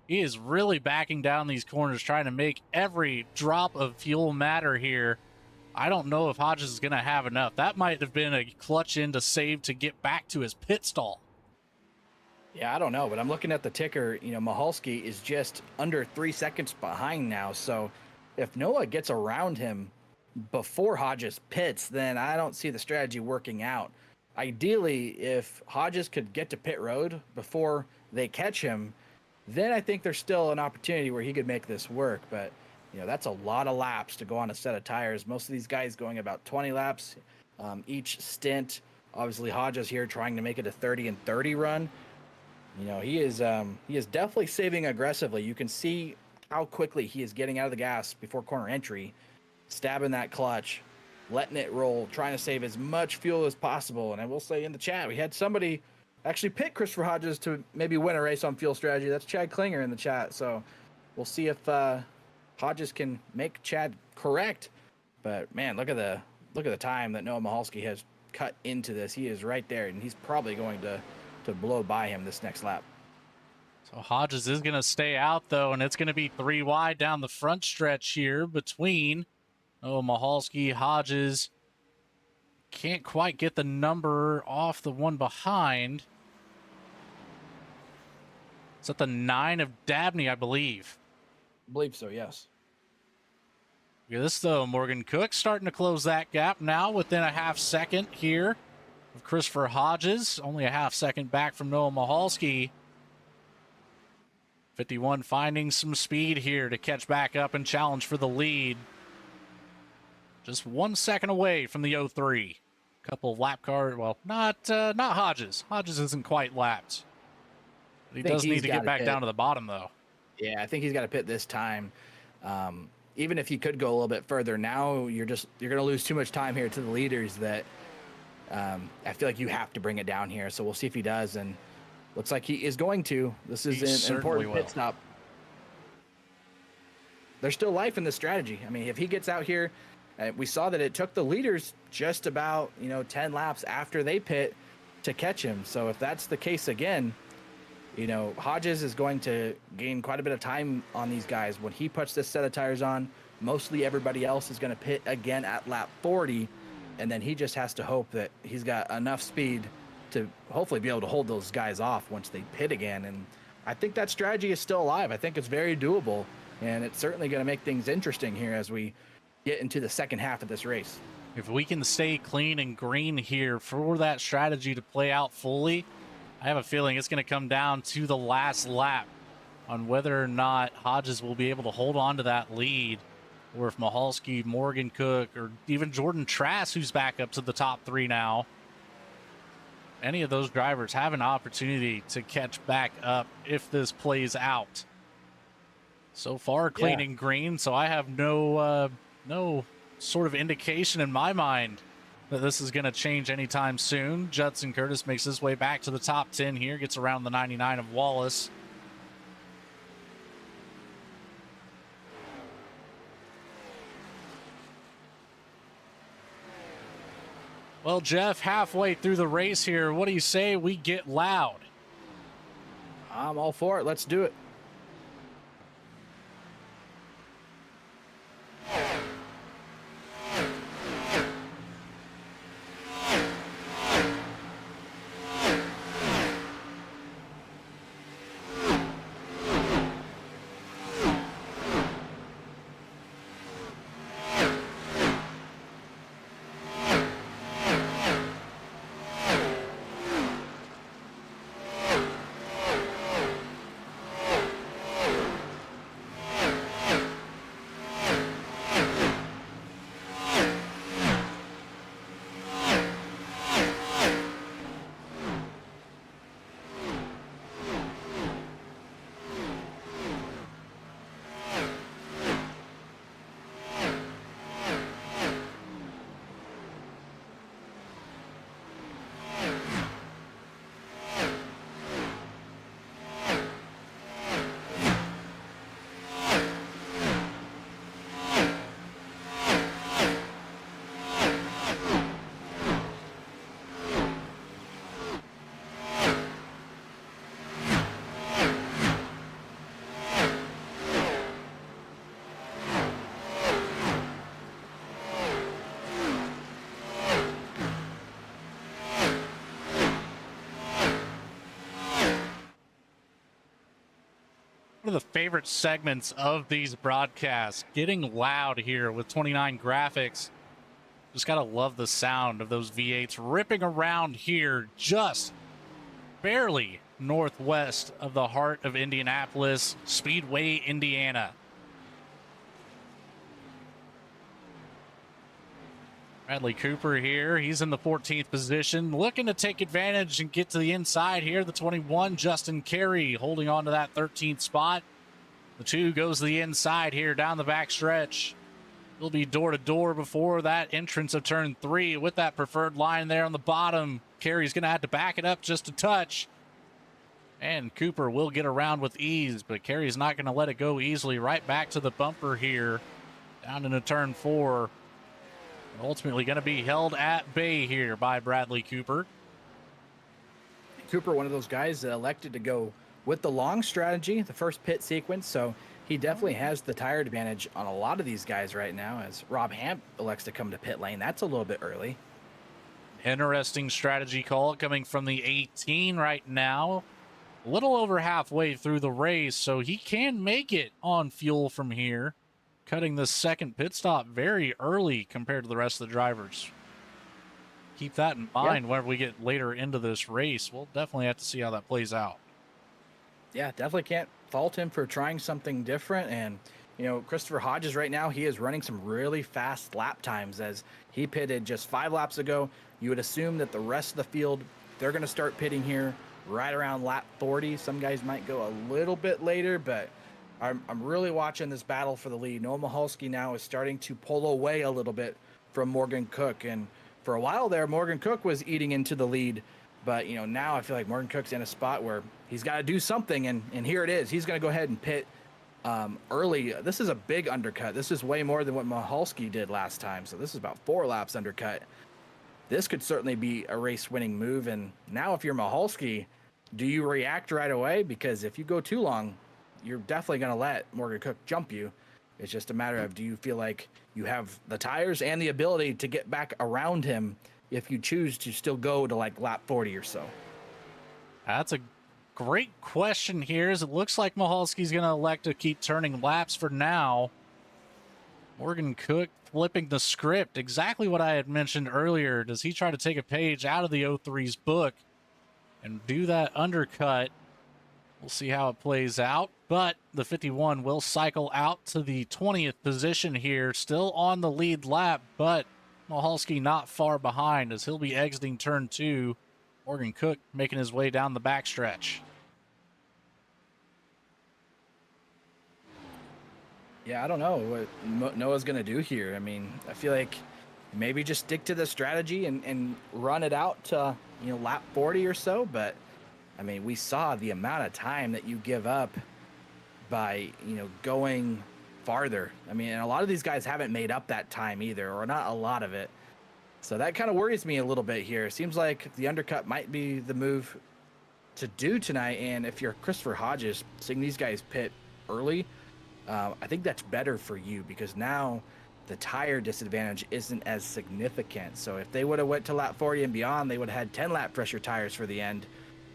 He is really backing down these corners, trying to make every drop of fuel matter here. I don't know if Hodges is going to have enough. That might have been a clutch in to save to get back to his pit stall. Yeah, I don't know, but I'm looking at the ticker. You know, Mahalski is just under 3 seconds behind now. So if Noah gets around him before Hodges pits, then I don't see the strategy working out. Ideally, if Hodges could get to pit road before they catch him, then I think there's still an opportunity where he could make this work. But, you know, that's a lot of laps to go on a set of tires. Most of these guys going about 20 laps each stint. Obviously, Hodges here trying to make it a 30 and 30 run. You know, he is definitely saving aggressively. You can see how quickly he is getting out of the gas before corner entry, stabbing that clutch, letting it roll, trying to save as much fuel as possible. And I will say in the chat, we had somebody actually pick Christopher Hodges to maybe win a race on fuel strategy. That's Chad Klinger in the chat. So we'll see if Hodges can make Chad correct. But man, look at the time that Noah Mahalski has cut into this. He is right there, and he's probably going to blow by him this next lap. So Hodges is going to stay out, though, and it's going to be 3 wide down the front stretch here between Mahalski, Hodges. Can't quite get the number off the one behind. It's at the 9 of Dabney, I believe. I believe so, yes. Look at this, though. Morgan Cook starting to close that gap now within a half second here of Christopher Hodges. Only a half second back from Noah Mahalski. 51 finding some speed here to catch back up and challenge for the lead. Just 1 second away from the 03. Couple of lap cars. Well, not Hodges. Hodges isn't quite lapped. But he does need to get back down to the bottom, though. Yeah, I think he's got to pit this time. Even if he could go a little bit further, now you're going to lose too much time here to the leaders that I feel like you have to bring it down here. So we'll see if he does, and looks like he is going to. This is an important pit stop. There's still life in this strategy. I mean, if he gets out here, we saw that it took the leaders just about 10 laps after they pit to catch him. So if that's the case again, Hodges is going to gain quite a bit of time on these guys. When he puts this set of tires on, mostly everybody else is going to pit again at lap 40, and then he just has to hope that he's got enough speed to hopefully be able to hold those guys off once they pit again. And I think that strategy is still alive. I think it's very doable, and it's certainly going to make things interesting here as we get into the second half of this race. If we can stay clean and green here for that strategy to play out fully, I have a feeling it's going to come down to the last lap on whether or not Hodges will be able to hold on to that lead, or if Mahalski, Morgan Cook, or even Jordan Trask, who's back up to the top 3 now, any of those drivers have an opportunity to catch back up if this plays out. So far, clean and green, so I have no sort of indication in my mind that this is going to change anytime soon. Judson Curtis makes his way back to the top 10 here, gets around the 99 of Wallace. Well, Jeff, halfway through the race here, what do you say we get loud? I'm all for it. Let's do it. One of the favorite segments of these broadcasts, getting loud here with 29 graphics. Just gotta love the sound of those V8s ripping around here just barely northwest of the heart of Indianapolis, Speedway, Indiana. Bradley Cooper here, he's in the 14th position, looking to take advantage and get to the inside here. The 21, Justin Carey, holding on to that 13th spot. The 2 goes to the inside here down the back stretch. He'll be door to door before that entrance of turn 3 with that preferred line there on the bottom. Carey's going to have to back it up just a touch. And Cooper will get around with ease, but Carey's not going to let it go easily. Right back to the bumper here, down into turn 4. Ultimately going to be held at bay here by Bradley Cooper. Cooper, one of those guys that elected to go with the long strategy, the first pit sequence, so he definitely has the tire advantage on a lot of these guys right now as Rob Hamp elects to come to pit lane. That's a little bit early. Interesting strategy call coming from the 18 right now. A little over halfway through the race, so he can make it on fuel from here. Cutting the second pit stop very early compared to the rest of the drivers. Keep that in mind when we get later into this race. We'll definitely have to see how that plays out. Yeah, definitely can't fault him for trying something different. And, you know, Christopher Hodges right now, he is running some really fast lap times as he pitted just 5 laps ago. You would assume that the rest of the field, they're going to start pitting here right around lap 40. Some guys might go a little bit later, but I'm really watching this battle for the lead. Noah Michalski now is starting to pull away a little bit from Morgan Cook. And for a while there, Morgan Cook was eating into the lead. But, you know, now I feel like Morgan Cook's in a spot where he's got to do something. And here it is. He's going to go ahead and pit early. This is a big undercut. This is way more than what Michalski did last time. So this is about 4 laps undercut. This could certainly be a race-winning move. And now if you're Michalski, do you react right away? Because if you go too long, you're definitely going to let Morgan Cook jump you. It's just a matter of, do you feel like you have the tires and the ability to get back around him if you choose to still go to like lap 40 or so? That's a great question here, as it looks like Michalski's going to elect to keep turning laps for now. Morgan Cook flipping the script, exactly what I had mentioned earlier. Does he try to take a page out of the 03's book and do that undercut? We'll see how it plays out, but the 51 will cycle out to the 20th position here, still on the lead lap, but Michalski not far behind as he'll be exiting turn 2. Morgan Cook making his way down the backstretch. Yeah, I don't know what Noah's going to do here. I mean, I feel like maybe just stick to the strategy and run it out to, you know, lap 40 or so, but I mean, we saw the amount of time that you give up by, you know, going farther. I mean, and a lot of these guys haven't made up that time either, or not a lot of it. So that kind of worries me a little bit here. It seems like the undercut might be the move to do tonight. And if you're Christopher Hodges, seeing these guys pit early, I think that's better for you because now the tire disadvantage isn't as significant. So if they would have went to lap 40 and beyond, they would have had 10 lap pressure tires for the end.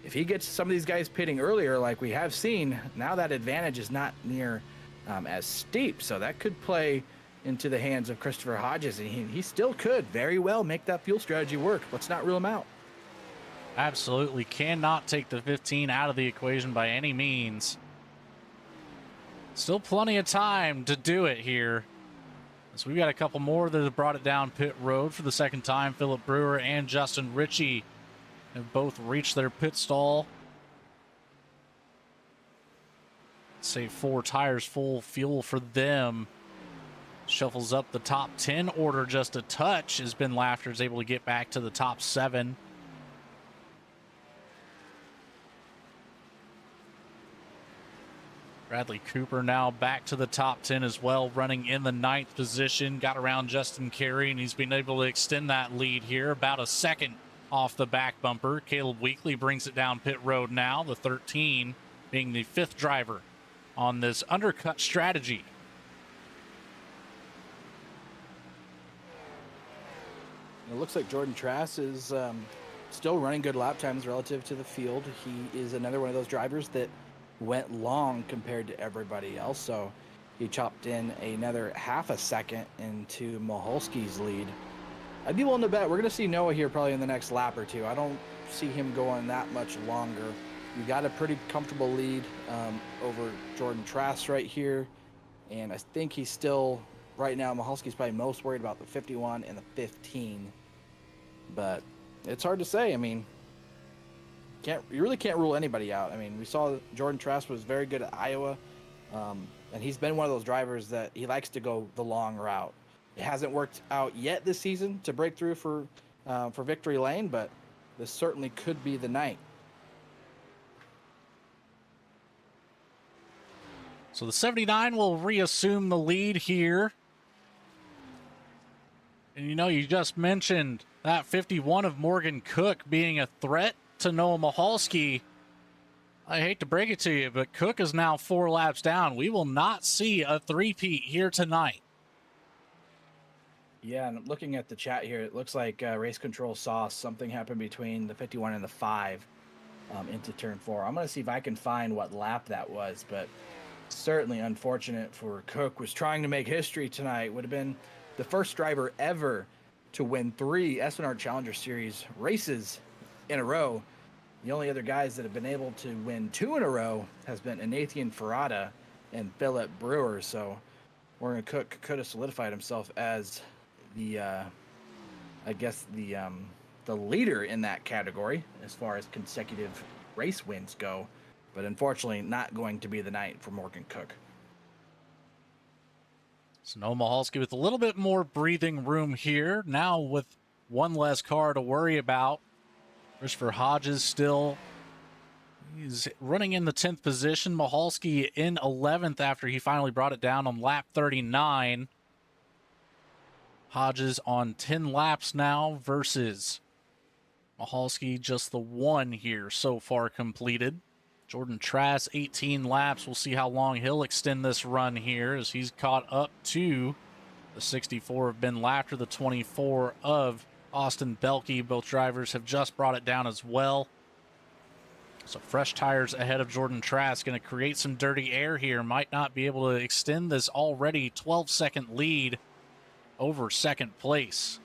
If he gets some of these guys pitting earlier, like we have seen, now that advantage is not near as steep. So that could play into the hands of Christopher Hodges, and he still could very well make that fuel strategy work. Let's not rule him out. Absolutely cannot take the 15 out of the equation by any means. Still plenty of time to do it here. So we've got a couple more that have brought it down pit road for the second time. Philip Brewer and Justin Ritchie have both reached their pit stall. Say 4 tires full fuel for them. Shuffles up the top 10 order just a touch as Ben Laughter is able to get back to the top 7. Bradley Cooper now back to the top 10 as well, running in the 9th position. Got around Justin Carey, and he's been able to extend that lead here, about a second off the back bumper. Caleb Weekly brings it down pit road now, the 13 being the 5th driver on this undercut strategy. It looks like Jordan Trask is still running good lap times relative to the field. He is another one of those drivers that went long compared to everybody else, so he chopped in another half a second into Maholski's lead. I'd be willing to bet we're going to see Noah here probably in the next lap or two. I don't see him going that much longer. You got a pretty comfortable lead over Jordan Trask right here, and I think he's still, right now, Maholski's probably most worried about the 51 and the 15, but it's hard to say. I mean, you really can't rule anybody out. I mean, we saw Jordan Trask was very good at Iowa, and he's been one of those drivers that he likes to go the long route. It hasn't worked out yet this season to break through for victory lane, but this certainly could be the night. So the 79 will reassume the lead here. And you just mentioned that 51 of Morgan Cook being a threat to Noah Maholski. I hate to break it to you, but Cook is now 4 laps down. We will not see a three-peat here tonight. Yeah, and looking at the chat here, it looks like Race Control saw something happen between the 51 and the 5 into turn 4. I'm going to see if I can find what lap that was, but certainly unfortunate for Cook. Was trying to make history tonight. Would have been the first driver ever to win 3 SNR Challenger Series races in a row. The only other guys that have been able to win 2 in a row has been Anathian Ferrata and Philip Brewer. So Morgan Cook could have solidified himself as the the leader in that category as far as consecutive race wins go, but unfortunately not going to be the night for Morgan Cook. So Noah Maholski with a little bit more breathing room here, now with one less car to worry about. Christopher Hodges still, he's running in the 10th position. Maholski in 11th after he finally brought it down on lap 39. Hodges on 10 laps now versus Maholski just the 1 here so far completed. Jordan Trask 18 laps. We'll see how long he'll extend this run here as he's caught up to the 64 of Ben Laughter, the 24 of Austin Belke. Both drivers have just brought it down as well. So fresh tires ahead of Jordan Trask, going to create some dirty air here. Might not be able to extend this already 12-second lead over second place.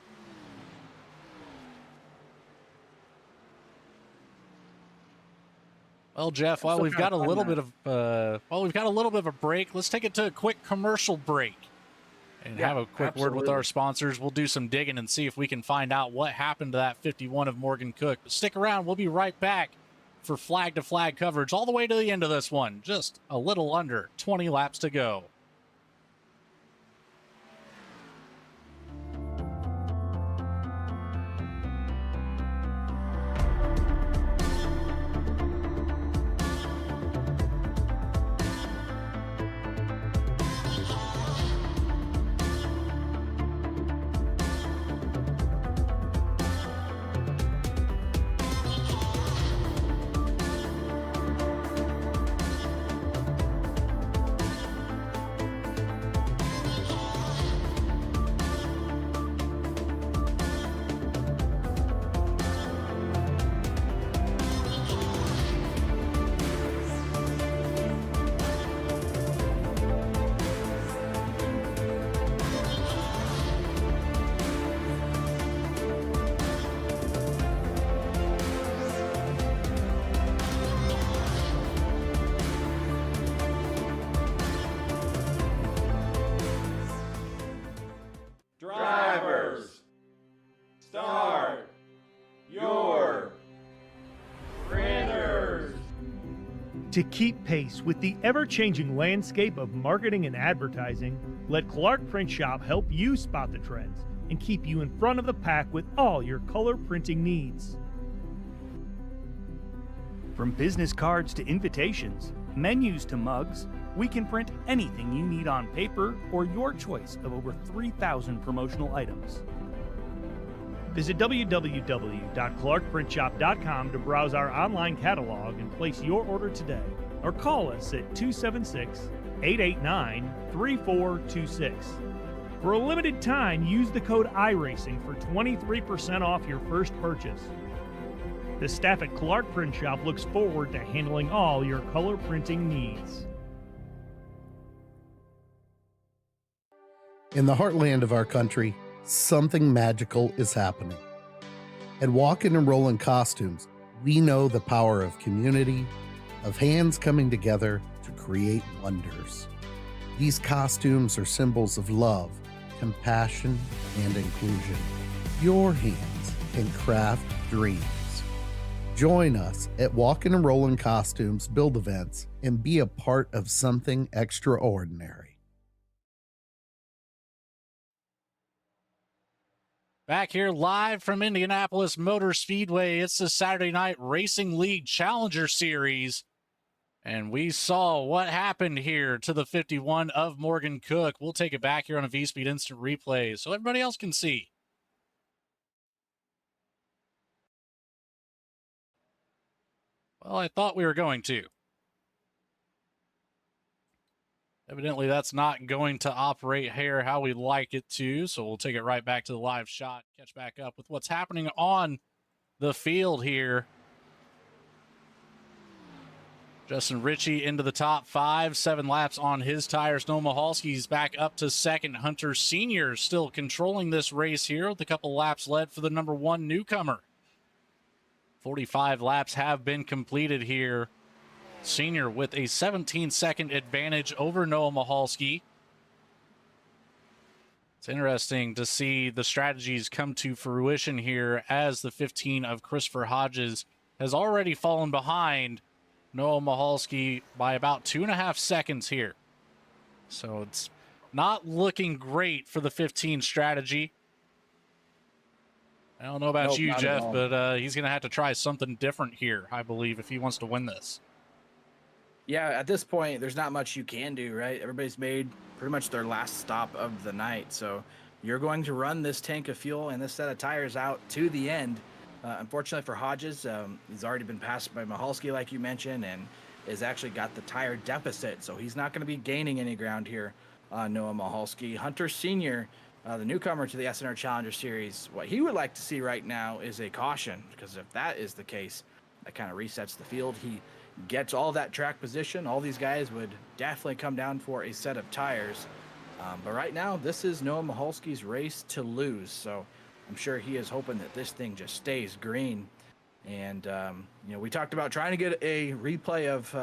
Well, Jeff, while we've got a little bit of a break, let's take it to a quick commercial break and have a quick word with our sponsors. We'll do some digging and see if we can find out what happened to that 51 of Morgan Cook. But stick around. We'll be right back for flag-to-flag coverage all the way to the end of this one. Just a little under 20 laps to go. Drivers, start your printers. To keep pace with the ever-changing landscape of marketing and advertising, let Clark Print Shop help you spot the trends and keep you in front of the pack with all your color printing needs. From business cards to invitations, menus to mugs, we can print anything you need on paper or your choice of over 3,000 promotional items. Visit www.clarkprintshop.com to browse our online catalog and place your order today, or call us at 276-889-3426. For a limited time, use the code iRacing for 23% off your first purchase. The staff at Clark Print Shop looks forward to handling all your color printing needs. In the heartland of our country, something magical is happening. At Walkin' and Rollin' Costumes, we know the power of community, of hands coming together to create wonders. These costumes are symbols of love, compassion, and inclusion. Your hands can craft dreams. Join us at Walkin' and Rollin' Costumes build events and be a part of something extraordinary. Back here live from Indianapolis Motor Speedway, it's the Saturday Night Racing League Challenger Series. And we saw what happened here to the 51 of Morgan Cook. We'll take it back here on a V-Speed Instant Replay so everybody else can see. Well, I thought we were going to. Evidently, that's not going to operate here how we like it to, so we'll take it right back to the live shot, catch back up with what's happening on the field here. Justin Ritchie into the top 5, 7 laps on his tires. Noah Michalski's back up to second. Hunter Sr. still controlling this race here with a couple laps led for the number 1 newcomer. 45 laps have been completed here. Senior with a 17-second advantage over Noah Michalski. It's interesting to see the strategies come to fruition here as the 15 of Christopher Hodges has already fallen behind Noah Michalski by about 2.5 seconds here. So it's not looking great for the 15 strategy. I don't know about you, Jeff, but he's going to have to try something different here, I believe, if he wants to win this. Yeah, at this point, there's not much you can do, right? Everybody's made pretty much their last stop of the night. So you're going to run this tank of fuel and this set of tires out to the end. Unfortunately for Hodges, he's already been passed by Michalski, like you mentioned, and has actually got the tire deficit. So he's not going to be gaining any ground here on Noah Michalski. Hunter Sr., the newcomer to the SNR Challenger Series, what he would like to see right now is a caution, because if that is the case, that kind of resets the field. He gets all that track position. All these guys would definitely come down for a set of tires. But right now, this is Noah Michalski's race to lose. So I'm sure he is hoping that this thing just stays green. And, you know, we talked about trying to get a replay of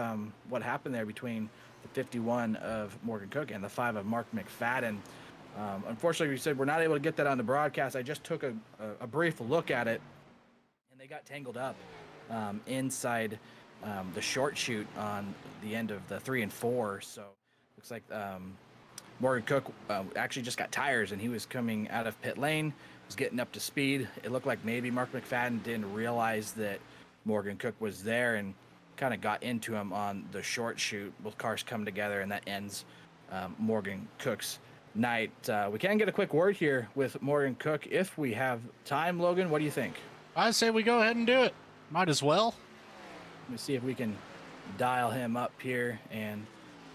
what happened there between the 51 of Morgan Cook and the 5 of Mark McFadden. Unfortunately, we said we're not able to get that on the broadcast. I just took a brief look at it, and they got tangled up inside the short chute on the end of the 3 and 4. So looks like Morgan Cook actually just got tires, and he was coming out of pit lane, was getting up to speed. It looked like maybe Mark McFadden didn't realize that Morgan Cook was there and kind of got into him on the short chute. Both cars come together, and that ends Morgan Cook's night. We can get a quick word here with Morgan Cook if we have time. Logan, what do you think? I say we go ahead and do it. Might as well. Let me see if we can dial him up here. And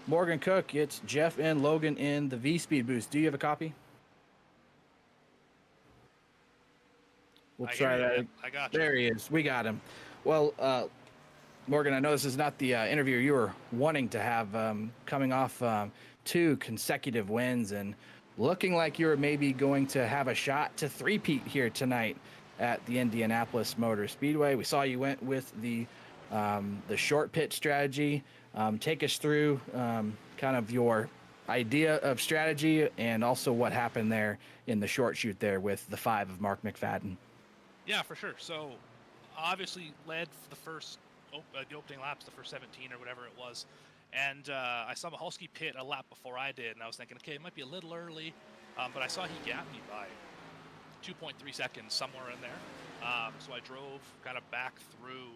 Morgan Cook, it's Jeff and Logan in the V-Speed booth. Do you have a copy? We'll try that. I got you. There he is. We got him. Well, Morgan, I know this is not the interview you were wanting to have, coming off 2 consecutive wins and looking like you're maybe going to have a shot to three-peat here tonight at the Indianapolis Motor Speedway. We saw you went with the short pit strategy. Take us through kind of your idea of strategy and also what happened there in the short chute there with the 5 of Mark McFadden. Yeah, for sure. So obviously led for the first the opening laps, the first 17 or whatever it was. And I saw Michalski pit a lap before I did, and I was thinking, okay, it might be a little early, but I saw he gapped me by 2.3 seconds somewhere in there. So I drove kind of back through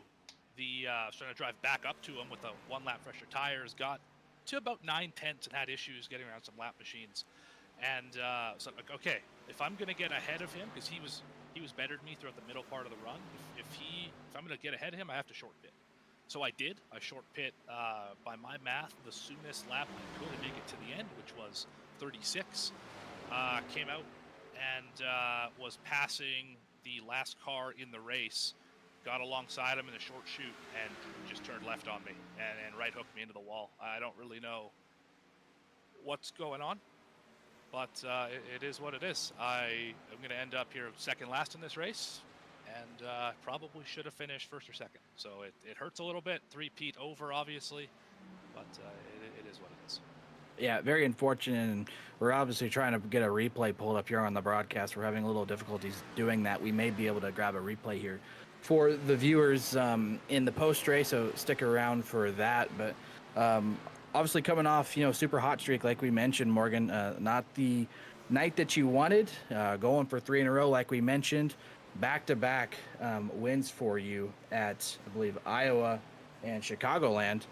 trying to drive back up to him with the 1 lap fresher tires, got to about 9/10 and had issues getting around some lap machines. And so like, okay, if I'm going to get ahead of him, because he was better than me throughout the middle part of the run, if I'm going to get ahead of him, I have to short pit. So I did. I short pit, by my math, the soonest lap I could make it to the end, which was 36. Came out and was passing the last car in the race got alongside him in a short shoot and just turned left on me and right hooked me into the wall. I don't really know what's going on, but it is what it is. I am going to end up here second last in this race, and probably should have finished first or second. So it hurts a little bit. 3-peat over, obviously, but it is what it is. Yeah, very unfortunate, and we're obviously trying to get a replay pulled up here on the broadcast. We're having a little difficulties doing that. We may be able to grab a replay here for the viewers in the post-race, so stick around for that. But obviously coming off, super hot streak, like we mentioned, Morgan, not the night that you wanted, going for 3 in a row, like we mentioned, back-to-back wins for you at, I believe, Iowa and Chicagoland.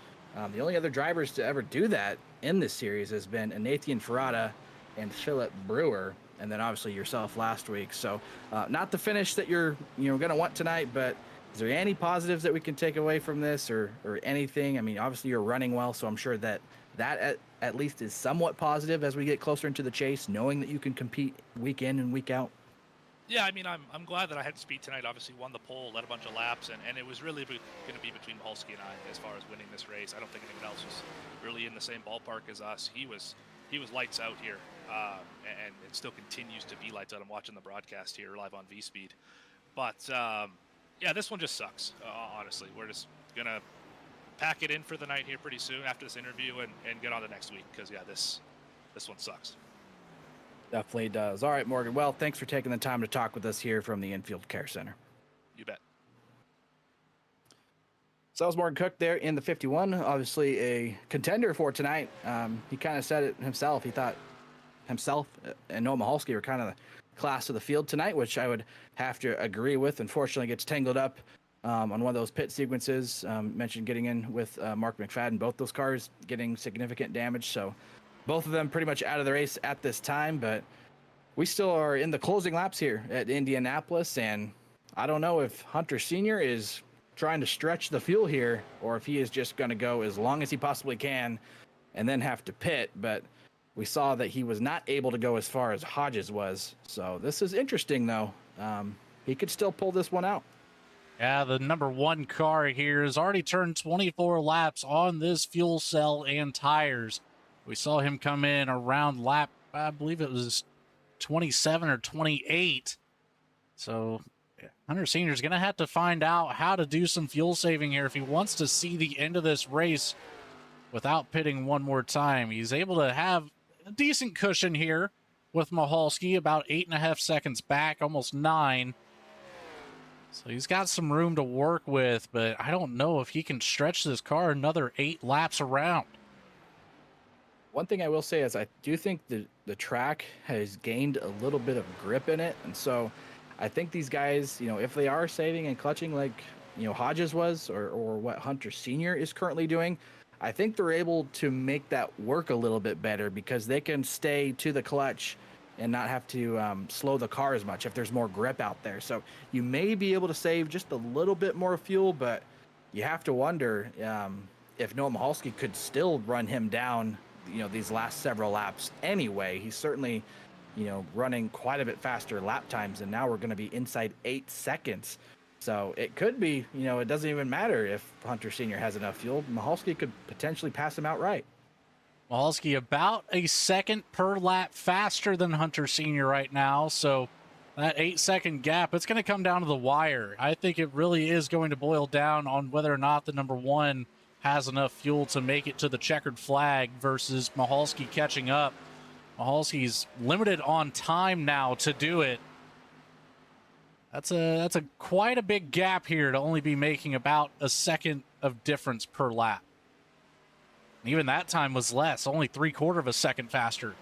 The only other drivers to ever do that in this series has been Nathan Ferrata and Philip Brewer, and then obviously yourself last week. So not the finish that you're going to want tonight, but is there any positives that we can take away from this or anything? I mean, obviously you're running well, so I'm sure that at least is somewhat positive as we get closer into the chase, knowing that you can compete week in and week out. Yeah, I mean, I'm glad that I had speed tonight. Obviously won the pole, led a bunch of laps, and it was really going to be between Mahalski and I as far as winning this race. I don't think anyone else was really in the same ballpark as us. He was lights out here, and it still continues to be lights out. I'm watching the broadcast here live on V-Speed. But, yeah, this one just sucks, honestly. We're just going to pack it in for the night here pretty soon after this interview and get on to next week because, yeah, this one sucks. Definitely does. All right, Morgan. Well, thanks for taking the time to talk with us here from the Infield Care Center. You bet. So that was Morgan Cook there in the 51, obviously a contender for tonight. He kind of said it himself. He thought himself and Noah Mahalski were kind of the class of the field tonight, which I would have to agree with. Unfortunately, gets tangled up on one of those pit sequences. Mentioned getting in with Mark McFadden, both those cars getting significant damage. So both of them pretty much out of the race at this time, but we still are in the closing laps here at Indianapolis, and I don't know if Hunter Sr. is trying to stretch the fuel here or if he is just going to go as long as he possibly can and then have to pit, but we saw that he was not able to go as far as Hodges was, so this is interesting, though. He could still pull this one out. Yeah, the number 1 car here has already turned 24 laps on this fuel cell and tires. We saw him come in around lap, I believe it was 27 or 28. So Hunter Sr. is going to have to find out how to do some fuel saving here if he wants to see the end of this race without pitting one more time. He's able to have a decent cushion here with Mahalski, about 8.5 seconds back, almost 9. So he's got some room to work with, but I don't know if he can stretch this car another 8 laps around. One thing I will say is I do think the track has gained a little bit of grip in it. And so I think these guys, if they are saving and clutching like, Hodges was or what Hunter Sr. is currently doing, I think they're able to make that work a little bit better because they can stay to the clutch and not have to slow the car as much if there's more grip out there. So you may be able to save just a little bit more fuel, but you have to wonder if Noah Mahalski could still run him down these last several laps anyway. He's certainly, running quite a bit faster lap times, and now we're going to be inside 8 seconds. So it could be, it doesn't even matter if Hunter Sr. has enough fuel. Mahalski could potentially pass him outright. Mahalski about a second per lap faster than Hunter Sr. right now. So that 8-second gap, it's going to come down to the wire. I think it really is going to boil down on whether or not the number 1 has enough fuel to make it to the checkered flag versus Mahalski catching up. Mahalski's limited on time now to do it. That's a quite a big gap here to only be making about a second of difference per lap. Even that time was less, only 3/4 of a second faster.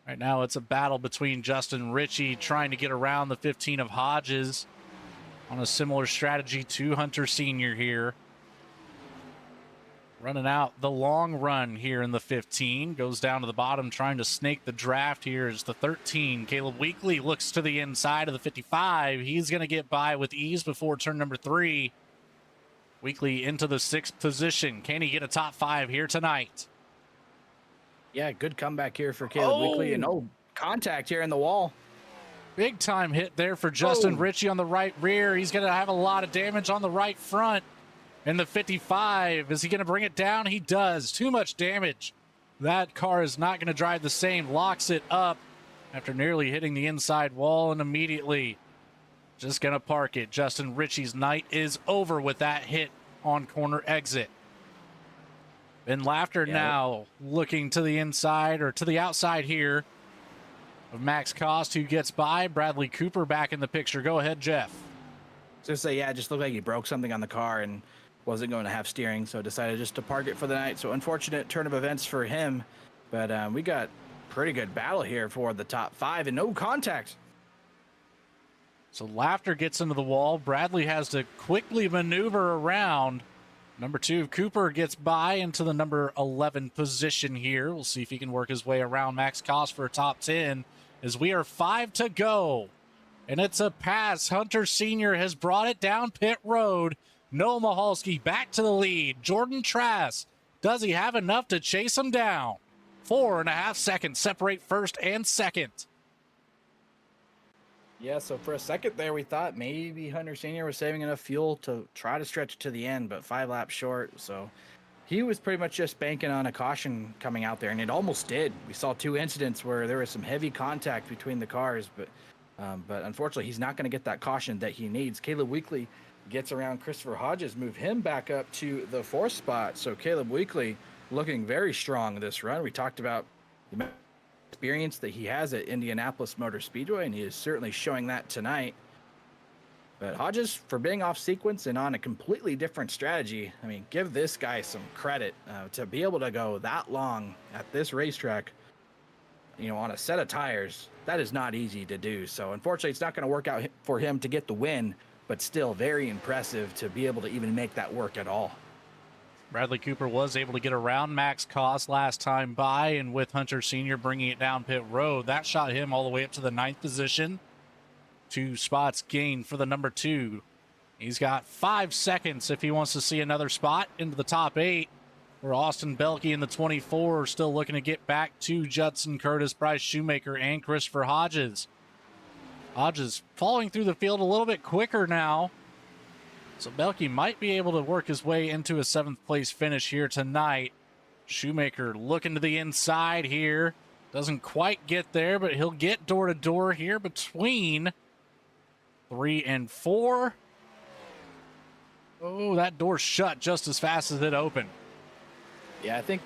Right now it's a battle between Justin Ritchie trying to get around the 15 of Hodges on a similar strategy to Hunter Sr. here. Running out the long run here in the 15. Goes down to the bottom trying to snake the draft here is the 13. Caleb Weekly looks to the inside of the 55. He's going to get by with ease before turn number 3. Weekly into the 6th position. Can he get a top 5 here tonight? Yeah, good comeback here for Caleb Weekly. And contact here in the wall. Big time hit there for Justin Ritchie on the right rear. He's going to have a lot of damage on the right front. And the 55, is he going to bring it down? He does. Too much damage. That car is not going to drive the same. Locks it up after nearly hitting the inside wall and immediately just going to park it. Justin Ritchie's night is over with that hit on corner exit. Ben Laughter now looking to the inside or to the outside here of Max Cost, who gets by. Bradley Cooper back in the picture. Go ahead, Jeff. Just say, it just looked like he broke something on the car and wasn't going to have steering, so decided just to park it for the night. So unfortunate turn of events for him, but we got pretty good battle here for the top 5 and no contact. So Laughter gets into the wall. Bradley has to quickly maneuver around. Number 2, Cooper gets by into the number 11 position here. We'll see if he can work his way around Max Cost for a top 10 as we are 5 to go. And it's a pass. Hunter Sr. has brought it down pit road. Noah Mahalski back to the lead. Jordan Trask, does he have enough to chase him down? 4.5 seconds separate first and second. Yeah, so for a second there, we thought maybe Hunter Sr. was saving enough fuel to try to stretch it to the end, but 5 laps short. So he was pretty much just banking on a caution coming out there, and it almost did. We saw 2 incidents where there was some heavy contact between the cars, but unfortunately, he's not going to get that caution that he needs. Caleb Weekly gets around Christopher Hodges, move him back up to the 4th spot. So Caleb Weekly looking very strong this run. We talked about the experience that he has at Indianapolis Motor Speedway, and he is certainly showing that tonight. But Hodges, for being off sequence and on a completely different strategy, I mean, give this guy some credit to be able to go that long at this racetrack, you know, on a set of tires. That is not easy to do. So unfortunately, it's not going to work out for him to get the win, but still very impressive to be able to even make that work at all. Bradley Cooper was able to get around Max Cost last time by, and with Hunter Sr. bringing it down pit road, that shot him all the way up to the 9th position. 2 spots gained for the number 2. He's got 5 seconds if he wants to see another spot into the top 8, where Austin Belke in the 24 are still looking to get back to Judson Curtis, Bryce Shoemaker, and Christopher Hodges. Hodges falling through the field a little bit quicker now. So Belke might be able to work his way into a 7th place finish here tonight. Shoemaker looking to the inside here. Doesn't quite get there, but he'll get door to door here between 3 and 4. Oh, that door shut just as fast as it opened. Yeah, I think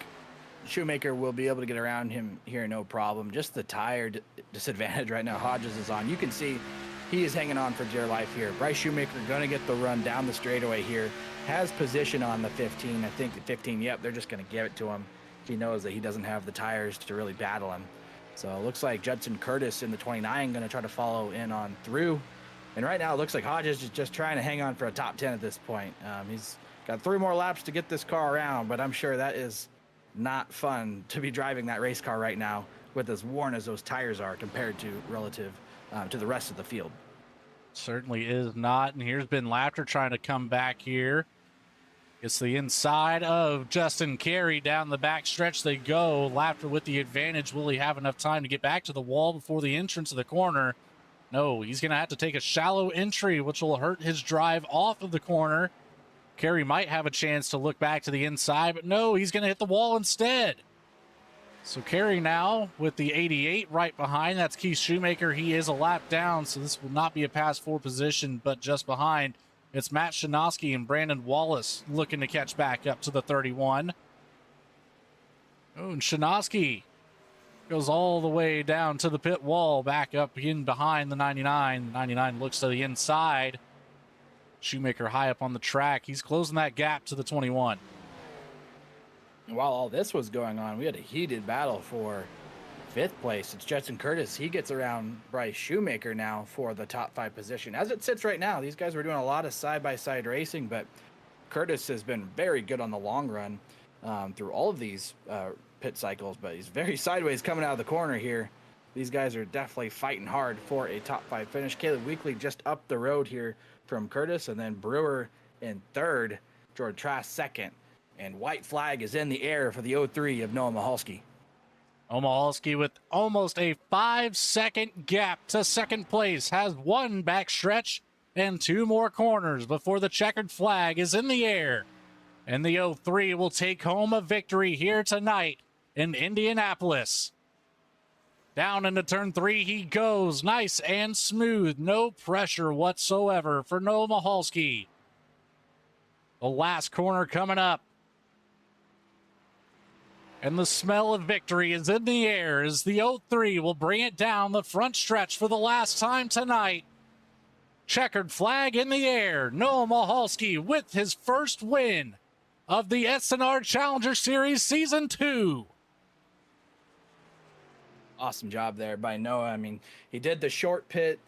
Shoemaker will be able to get around him here, no problem. Just the tire disadvantage right now Hodges is on. You can see he is hanging on for dear life here. Bryce Shoemaker going to get the run down the straightaway here. Has position on the 15. I think the 15, yep, they're just going to give it to him. He knows that he doesn't have the tires to really battle him. So it looks like Judson Curtis in the 29 going to try to follow in on through. And right now it looks like Hodges is just trying to hang on for a top 10 at this point. He's got 3 more laps to get this car around, but I'm sure that is not fun to be driving that race car right now with as worn as those tires are compared to relative to the rest of the field. Certainly is not. And here's Ben Laughter trying to come back here. It's the inside of Justin Carey. Down the back stretch they go. Laughter with the advantage. Will he have enough time to get back to the wall before the entrance of the corner? No, he's going to have to take a shallow entry, which will hurt his drive off of the corner. Carey might have a chance to look back to the inside, but no, he's going to hit the wall instead. So Carey now with the 88 right behind. That's Keith Shoemaker. He is a lap down, so this will not be a pass 4 position, but just behind. It's Matt Shinosky and Brandon Wallace looking to catch back up to the 31. Oh, and Shinosky goes all the way down to the pit wall, back up in behind the 99. The 99 looks to the inside. Shoemaker high up on the track. He's closing that gap to the 21. While all this was going on, we had a heated battle for 5th place. It's Judson Curtis. He gets around Bryce Shoemaker now for the top 5 position. As it sits right now, these guys were doing a lot of side-by-side racing, but Curtis has been very good on the long run through all of these pit cycles, but he's very sideways coming out of the corner here. These guys are definitely fighting hard for a top 5 finish. Caleb Weekly just up the road here from Curtis, and then Brewer in 3rd, Jordan Trask 2nd. And white flag is in the air for the 03 of Noah Mahalski. Omahalski with almost a 5-second gap to second place has one backstretch and 2 more corners before the checkered flag is in the air. And the 03 will take home a victory here tonight in Indianapolis. Down into turn 3 he goes, nice and smooth, no pressure whatsoever for Noah Michalski. The last corner coming up. And the smell of victory is in the air as the 03 will bring it down the front stretch for the last time tonight. Checkered flag in the air. Noah Michalski with his first win of the SNR Challenger Series Season 2. Awesome job there by Noah. I mean, he did the short pit,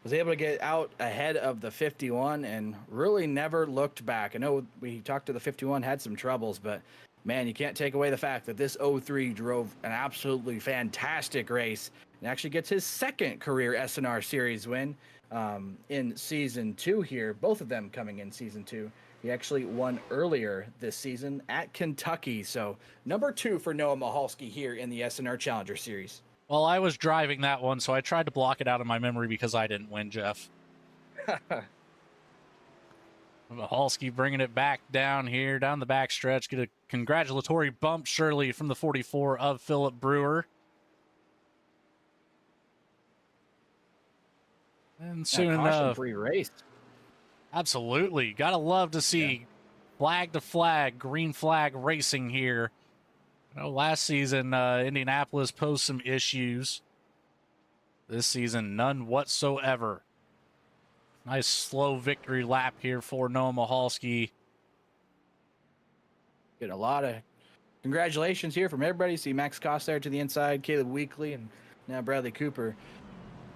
was able to get out ahead of the 51 and really never looked back. I know we talked to the 51, had some troubles, but man, you can't take away the fact that this 03 drove an absolutely fantastic race and actually gets his second career SNR Series win in Season 2 here. Both of them coming in Season 2. He actually won earlier this season at Kentucky. So number 2 for Noah Michalski here in the SNR Challenger Series. Well, I was driving that one, so I tried to block it out of my memory because I didn't win, Jeff. Michalski bringing it back down here, down the backstretch. Get a congratulatory bump, surely, from the 44 of Philip Brewer. And soon enough, free race. Absolutely. Gotta love to see flag to flag, green flag racing here. You know, last season, Indianapolis posed some issues. This season, none whatsoever. Nice slow victory lap here for Noah Michalski. Get a lot of congratulations here from everybody. See Max Koss there to the inside, Caleb Weekly, and now Bradley Cooper.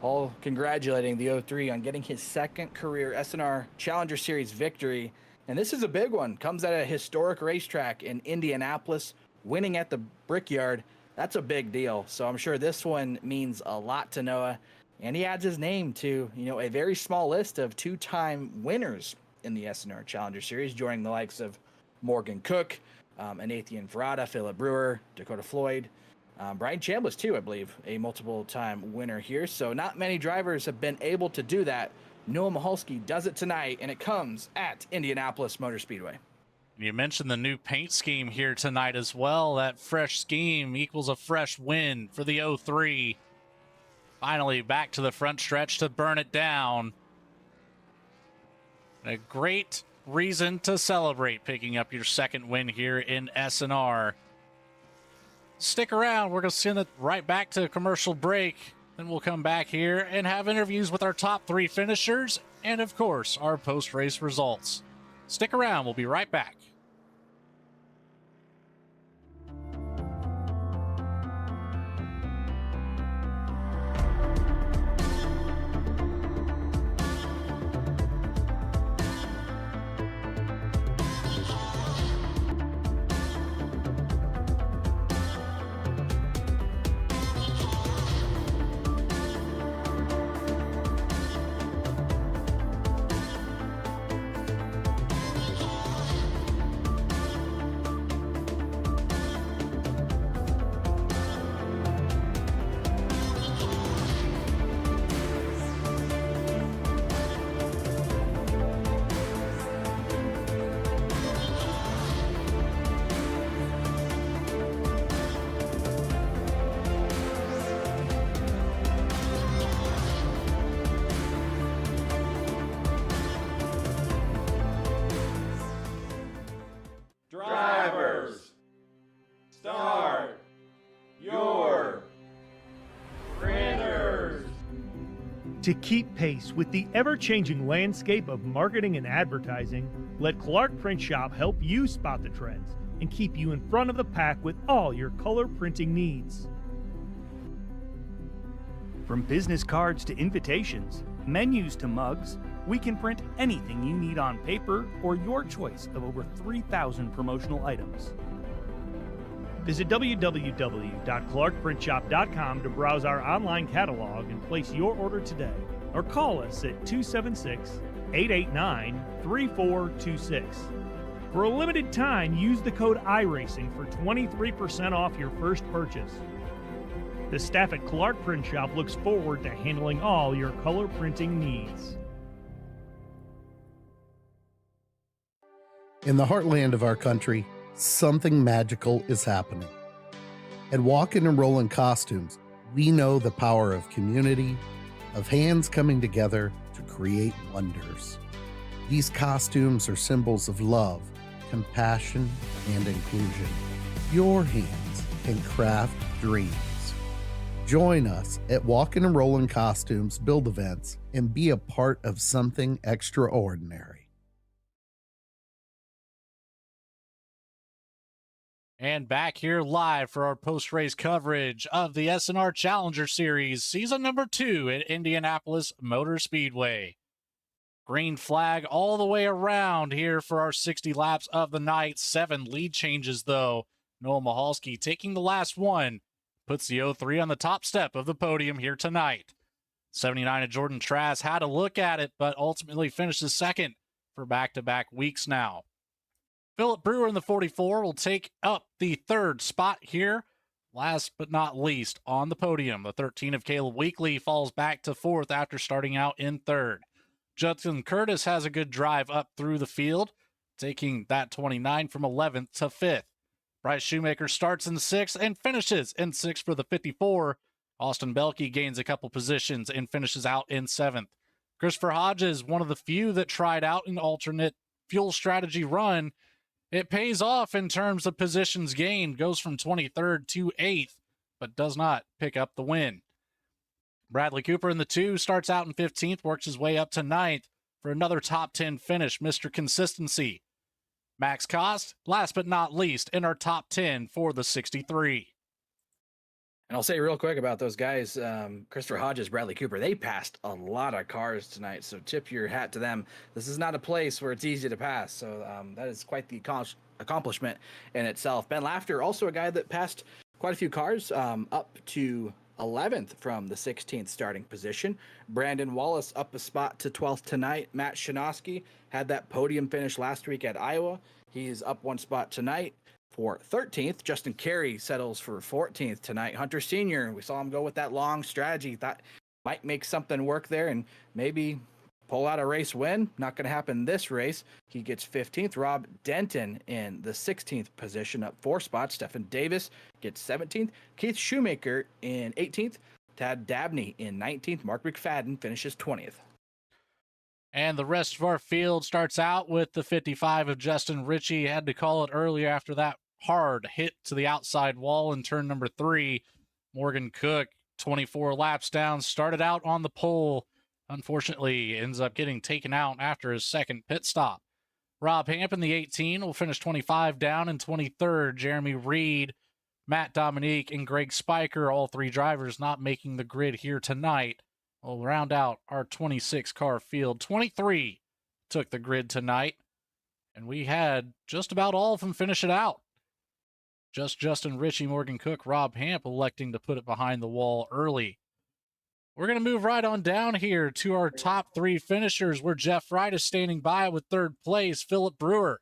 All congratulating the 03 on getting his second career SNR Challenger Series victory. And this is a big one. Comes at a historic racetrack in Indianapolis, winning at the Brickyard. That's a big deal. So I'm sure this one means a lot to Noah. And he adds his name to, you know, a very small list of 2-time winners in the SNR Challenger Series, joining the likes of Morgan Cook, Anathian Verada, Philip Brewer, Dakota Floyd, Brian Chambliss too, I believe, a multiple-time winner here. So not many drivers have been able to do that. Noah Michalski does it tonight, and it comes at Indianapolis Motor Speedway. You mentioned the new paint scheme here tonight as well. That fresh scheme equals a fresh win for the 03. Finally back to the front stretch to burn it down. A great reason to celebrate picking up your second win here in SNR. Stick around. We're going to send it right back to a commercial break. Then we'll come back here and have interviews with our top 3 finishers and, of course, our post-race results. Stick around. We'll be right back. Drivers, start your printers. To keep pace with the ever-changing landscape of marketing and advertising, let Clark Print Shop help you spot the trends and keep you in front of the pack with all your color printing needs. From business cards to invitations, menus to mugs, we can print anything you need on paper or your choice of over 3,000 promotional items. Visit www.clarkprintshop.com to browse our online catalog and place your order today, or call us at 276-889-3426. For a limited time, use the code iRacing for 23% off your first purchase. The staff at Clark Print Shop looks forward to handling all your color printing needs. In the heartland of our country, something magical is happening. At Walk and Roll in Costumes, we know the power of community, of hands coming together to create wonders. These costumes are symbols of love, compassion, and inclusion. Your hands can craft dreams. Join us at Walk and Roll in Costumes build events and be a part of something extraordinary. And back here live for our post-race coverage of the SNR Challenger Series, season number 2 at Indianapolis Motor Speedway. Green flag all the way around here for our 60 laps of the night. 7 lead changes, though. Noah Mahalski taking the last one, puts the 03 on the top step of the podium here tonight. 79 of Jordan Trask had a look at it, but ultimately finishes second for back-to-back weeks now. Philip Brewer in the 44 will take up the third spot here. Last but not least on the podium, the 13 of Caleb Weekly falls back to fourth after starting out in third. Judson Curtis has a good drive up through the field, taking that 29 from 11th to 5th. Bryce Shoemaker starts in 6th and finishes in 6th for the 54. Austin Belkey gains a couple positions and finishes out in 7th. Christopher Hodges, one of the few that tried out an alternate fuel strategy run. It pays off in terms of positions gained, goes from 23rd to 8th, but does not pick up the win. Bradley Cooper in the 2 starts out in 15th, works his way up to 9th for another top 10 finish, Mr. Consistency. Max Cost, last but not least, in our top 10 for the 63. And I'll say real quick about those guys, Christopher Hodges, Bradley Cooper, they passed a lot of cars tonight, so tip your hat to them. This is not a place where it's easy to pass, so that is quite the accomplishment in itself. Ben Lafter, also a guy that passed quite a few cars, up to 11th from the 16th starting position. Brandon Wallace up a spot to 12th tonight. Matt Shinosky had that podium finish last week at Iowa. He's up one spot tonight for 13th. Justin Carey settles for 14th tonight. Hunter Sr., we saw him go with that long strategy. Thought might make something work there and maybe pull out a race win. Not going to happen this race. He gets 15th. Rob Denton in the 16th position, up 4 spots. Stephen Davis gets 17th. Keith Shoemaker in 18th. Tad Dabney in 19th. Mark McFadden finishes 20th. And the rest of our field starts out with the 55 of Justin Ritchie. Had to call it earlier after that hard hit to the outside wall in turn number 3. Morgan Cook, 24 laps down, started out on the pole. Unfortunately, ends up getting taken out after his second pit stop. Rob Hamp in the 18 will finish 25 down, and 23rd, Jeremy Reed, Matt Dominique, and Greg Spiker, all 3 drivers not making the grid here tonight. We'll round out our 26-car field. 23 took the grid tonight, and we had just about all of them finish it out. Just Justin Ritchie, Morgan Cook, Rob Hamp electing to put it behind the wall early. We're going to move right on down here to our top 3 finishers, where Jeff Wright is standing by with 3rd place, Philip Brewer.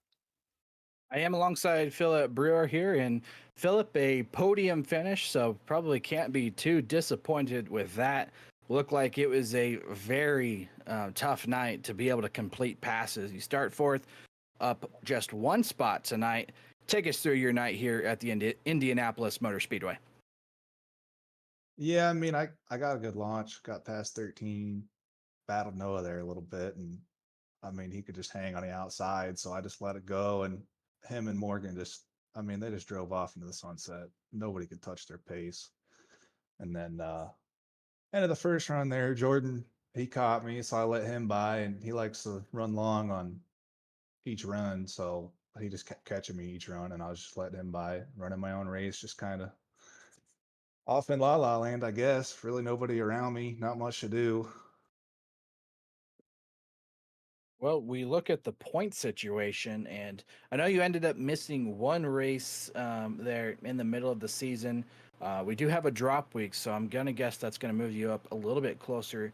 I am alongside Philip Brewer here, and Philip, a podium finish, so probably can't be too disappointed with that. Looked like it was a very tough night to be able to complete passes. You start 4th, up just 1 spot tonight. Take us through your night here at the Indianapolis Motor Speedway. Yeah, I mean, I got a good launch, got past 13, battled Noah there a little bit, and I mean, he could just hang on the outside, so I just let it go, and him and Morgan just, I mean, they just drove off into the sunset. Nobody could touch their pace. And then end of the first run there, Jordan, he caught me, so I let him by, and he likes to run long on each run, so he just kept catching me each run, and I was just letting him by, running my own race, just kind of off in La La Land, I guess. Really nobody around me, not much to do. Well, we look at the point situation, and I know you ended up missing 1 race there in the middle of the season. We do have a drop week, so I'm going to guess that's going to move you up a little bit closer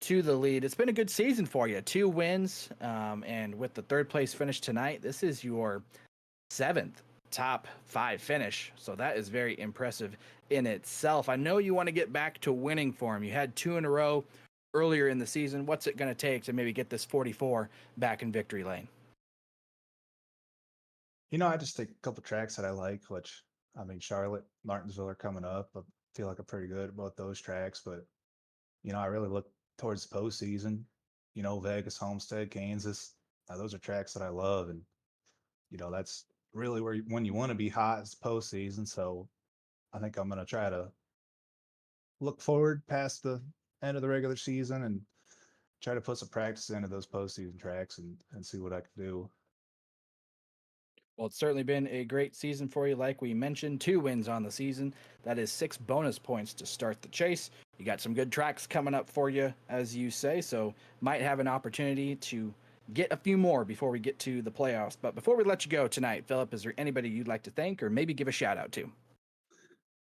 to the lead. It's been a good season for you. 2 wins, and with the 3rd place finish tonight, this is your 7th top 5 finish. So that is very impressive in itself. I know you want to get back to winning for him. You had 2 in a row earlier in the season. What's it going to take to maybe get this 44 back in victory lane? I just think a couple tracks that I like, which I mean, Charlotte, Martinsville are coming up. I feel like I'm pretty good about those tracks, but I really look towards the postseason. Vegas, Homestead, Kansas. Those are tracks that I love, and that's really where when you want to be hot is postseason. So I think I'm going to try to look forward past the end of the regular season and try to put some practice into those postseason tracks and see what I can do. Well, it's certainly been a great season for you. Like we mentioned, 2 wins on the season. That is 6 bonus points to start the chase. You got some good tracks coming up for you, as you say, so might have an opportunity to get a few more before we get to the playoffs. But before we let you go tonight, Philip, is there anybody you'd like to thank or maybe give a shout out to?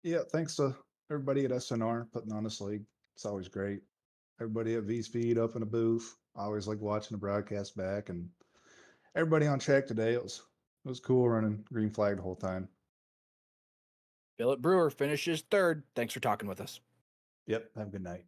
Yeah, thanks to everybody at SNR putting on this league. It's always great. Everybody at V Speed up in the booth. I always like watching the broadcast back, and everybody on track today. It was cool running green flag the whole time. Philip Brewer finishes 3rd. Thanks for talking with us. Yep. Have a good night.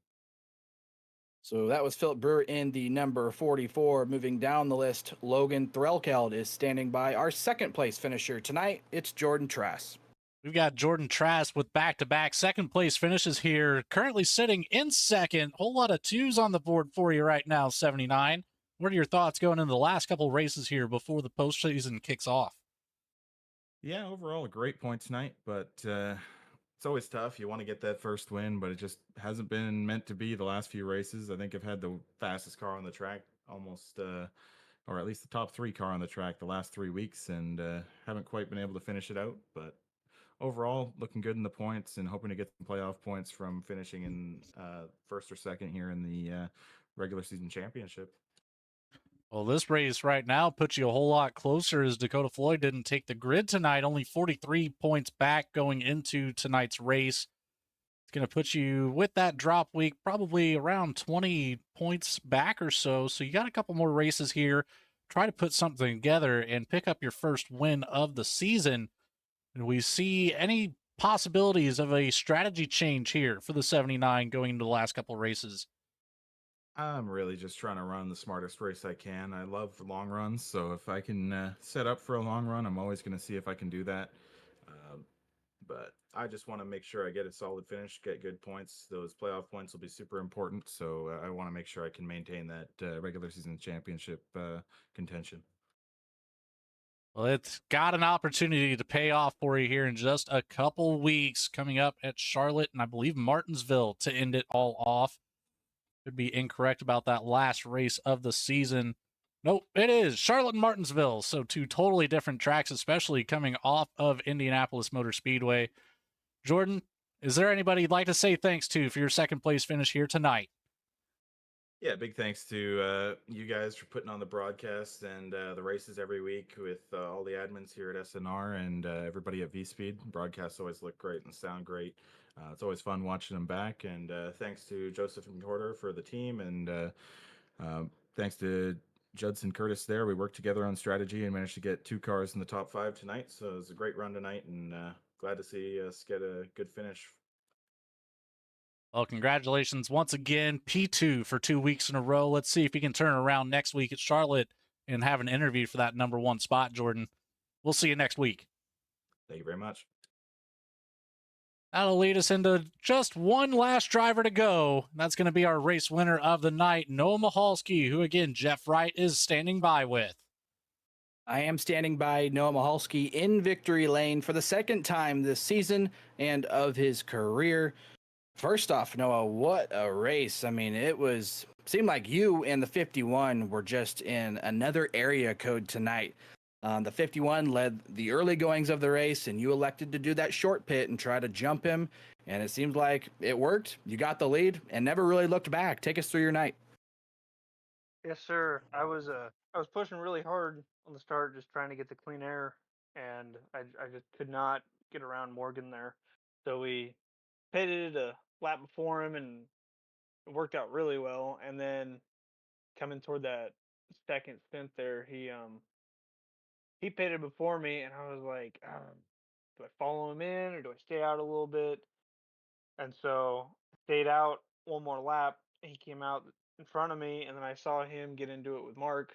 So that was Philip Brewer in the number 44. Moving down the list, Logan Threlkeld is standing by. Our 2nd place finisher tonight, it's Jordan Trass. We've got Jordan Trask with back-to-back second place finishes here, currently sitting in 2nd. Whole lot of 2s on the board for you right now, 79. What are your thoughts going into the last couple races here before the postseason kicks off? Yeah, overall a great point tonight, but it's always tough. You want to get that first win, but it just hasn't been meant to be the last few races. I think I've had the fastest car on the track almost, or at least the top 3 car on the track the last 3 weeks, and haven't quite been able to finish it out. But overall, looking good in the points and hoping to get some playoff points from finishing in 1st or 2nd here in the regular season championship. Well, this race right now puts you a whole lot closer as Dakota Floyd didn't take the grid tonight, only 43 points back going into tonight's race. It's going to put you, with that drop week, probably around 20 points back or so. So you got a couple more races here. Try to put something together and pick up your first win of the season. And we see any possibilities of a strategy change here for the 79 going into the last couple races. I'm really just trying to run the smartest race I can. I love long runs, so if I can set up for a long run, I'm always going to see if I can do that. But I just want to make sure I get a solid finish, get good points. Those playoff points will be super important, so I want to make sure I can maintain that regular season championship contention. Well, it's got an opportunity to pay off for you here in just a couple weeks, coming up at Charlotte and I believe Martinsville to end it all off. Could be incorrect about that last race of the season. Nope, it is Charlotte and Martinsville. So 2 totally different tracks, especially coming off of Indianapolis Motor Speedway. Jordan, is there anybody you'd like to say thanks to for your 2nd place finish here tonight? Yeah, big thanks to you guys for putting on the broadcast and the races every week with all the admins here at SNR and everybody at V-Speed. Broadcasts always look great and sound great. It's always fun watching them back. And thanks to Joseph and Porter for the team. And thanks to Judson Curtis there. We worked together on strategy and managed to get 2 cars in the top 5 tonight. So it was a great run tonight, and glad to see us get a good finish. Well, congratulations once again, P2 for 2 weeks in a row. Let's see if he can turn around next week at Charlotte and have an interview for that number 1 spot, Jordan. We'll see you next week. Thank you very much. That'll lead us into just one last driver to go. That's going to be our race winner of the night, Noah Michalski, who, again, Jeff Wright is standing by with. I am standing by Noah Michalski in victory lane for the 2nd time this season and of his career. First off, Noah, what a race. I mean, seemed like you and the 51 were just in another area code tonight. The 51 led the early goings of the race, and you elected to do that short pit and try to jump him, and it seemed like it worked. You got the lead and never really looked back. Take us through your night. Yes, sir. I was pushing really hard on the start, just trying to get the clean air, and I just could not get around Morgan there. So we pitted a lap before him, and it worked out really well. And then coming toward that 2nd stint there, he he pitted before me, and I was like, do I follow him in or do I stay out a little bit? And so I stayed out one more lap. He came out in front of me, and then I saw him get into it with Mark,